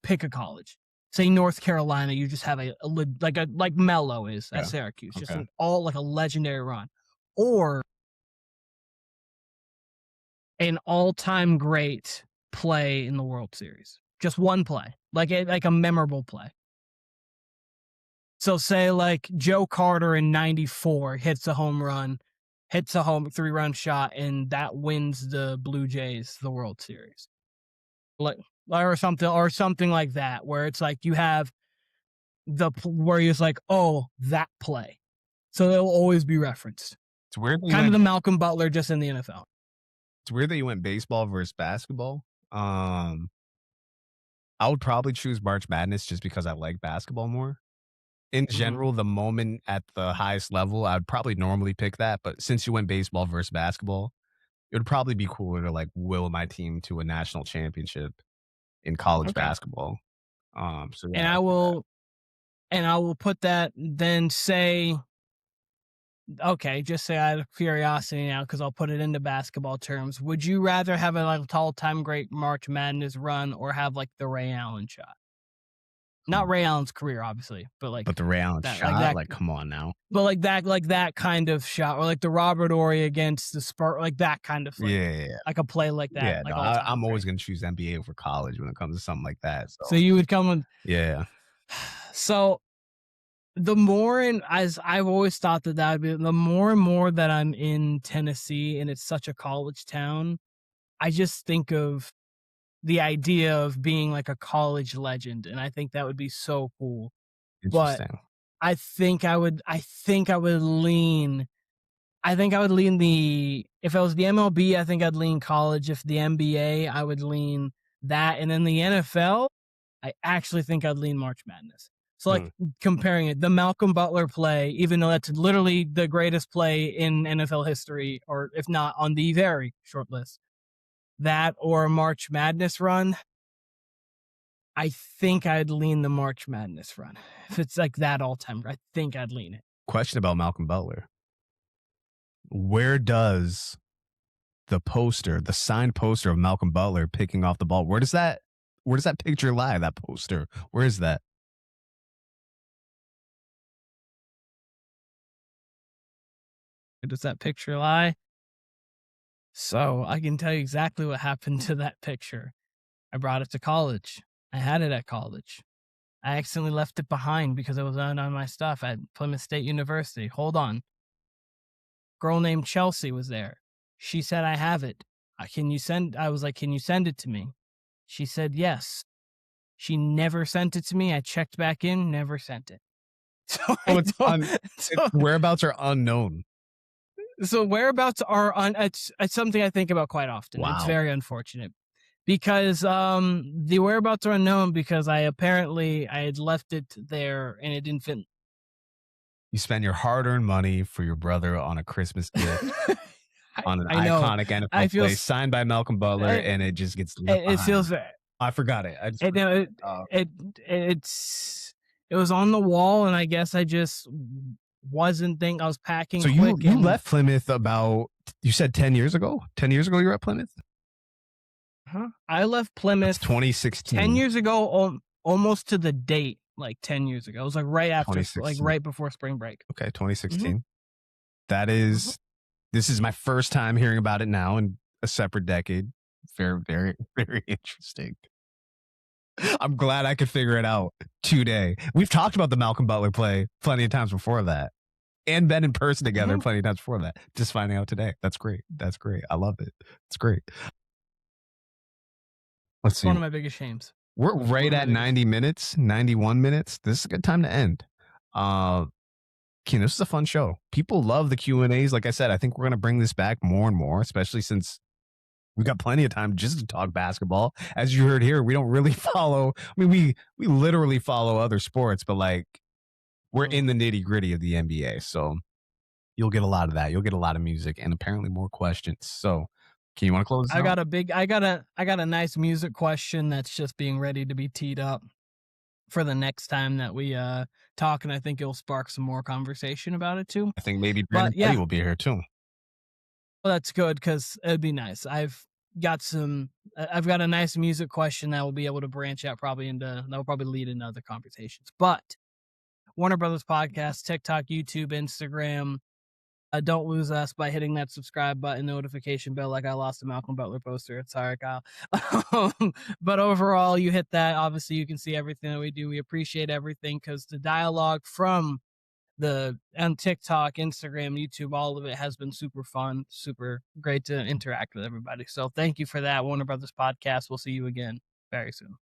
pick a college, say North Carolina, you just have like Melo is at Yeah. Syracuse, just Okay. an all like a legendary run, or an all-time great play in the World Series, just one play, like a memorable play. So say like Joe Carter in '94 hits a home run, hits a home 3-run shot, and that wins the Blue Jays the World Series. Like or something like that, where it's like you have where he's like, oh, that play. So it'll always be referenced. It's weird that you Kind of went the Malcolm Butler just in the NFL. it's weird that you went baseball versus basketball. I would probably choose March Madness just because I like basketball more. in Mhm. general, the moment at the highest level, I'd probably normally pick that, but since you went baseball versus basketball, it would probably be cooler to, like, will my team to a national championship in college Okay. basketball. So yeah, And I'd do that. I will put that then say okay, just say out of curiosity now, because I'll put it into basketball terms. Would you rather have a like all time great March Madness run or have like the Ray Allen shot? Not Um, Ray Allen's career, obviously, but but the Ray Allen that like shot, that like, come on now. but like that kind of shot, or like the Robert Ory against the Spur, like that kind of Yeah, yeah, yeah. like a play like that, Yeah, no, like all time I'm great. always gonna choose NBA over college when it comes to something like that, So so you would come with yeah. so the more and as I've always thought that that would be the more and more that I'm in Tennessee and it's such a college town, I just think of the idea of being like a college legend, and I think that would be so cool. But Interesting. I think I would lean the if I was the MLB, I think I'd lean college. If the NBA, I would lean that. And then the NFL, I actually think I'd lean March Madness. So Hmm. like comparing it, the Malcolm Butler play, even though that's literally the greatest play in NFL history, or if not on the very short list, that or a March Madness run, I think I'd lean the March Madness run. If it's like that all time, I think I'd lean it. Question about Malcolm Butler. Where does the poster, the signed poster of Malcolm Butler picking off the ball, where does that picture lie, that poster? Where is that? Does that picture lie? So I can tell you exactly what happened to that picture. I brought it to college. I had it at college. I accidentally left it behind because it was on my stuff at Plymouth State University. Hold on. Girl named Chelsea was there. She said, I have it. I was like, can you send it to me? She said, yes. She never sent it to me. I checked back in, never sent it. So Oh, I don't, its so, whereabouts are unknown. so whereabouts are it's something I think about quite often. It's Wow. very unfortunate because the whereabouts are unknown because I had left it there and it didn't fit. You spend your hard-earned money for your brother on a Christmas gift on an I know. iconic I NFL feel play signed by Malcolm Butler, it, and it just gets left it feels behind. very I forgot it. I just it, no, forgot it. Oh. it it's it was on the wall and I guess I just wasn't think I was packing So you quick you and left Plymouth about, you said 10 years ago? 10 years ago you were at Plymouth? huh? I left That's Plymouth 10 2016. years ago, almost to the date, like 10 years ago. It was like right after, like 2016. right before spring break. Okay, Mhm, 2016. That mhm. is This is my first time hearing about it now in a separate decade. Very, very, very interesting. I'm glad I could figure it out today. We've talked about the Malcolm Butler play plenty of times before that, and been in person together Mhm. plenty of times before that. Just finding out today. That's great. That's great. I love it. It's great. Let's It's see. one of my biggest shames. We're One right of my at biggest 90 shames. minutes, 91 minutes. This is a good time to end. Uh, Keen, this is a fun show. People love the Q&As. Like I said, I think we're going to bring this back more and more, especially since we got plenty of time just to talk basketball. As you heard here, we don't really follow. I mean, we literally follow other sports, but like we're in Mhm. the nitty gritty of the NBA. So you'll get a lot of that. You'll get a lot of music and apparently more questions. So, can you want to close this out? I got a nice music question that's just being ready to be teed up for the next time that we talk, and I think it'll spark some more conversation about it too. I think maybe Brandon But Petty yeah, will be here too. well, that's good because it'd be nice. I've got a nice music question that will be able to branch out probably into that will probably lead into other conversations. But Warner Brothers podcast, TikTok, YouTube, Instagram. Don't lose us by hitting that subscribe button, notification bell. Like I lost a Malcolm Butler poster. Sorry, Kyle. But overall, you hit that. Obviously, you can see everything that we do. We appreciate everything because the dialogue from the on TikTok, Instagram, YouTube, all of it has been super fun, super great to interact with everybody. So thank you for that, Warner Brothers podcast. We'll see you again very soon.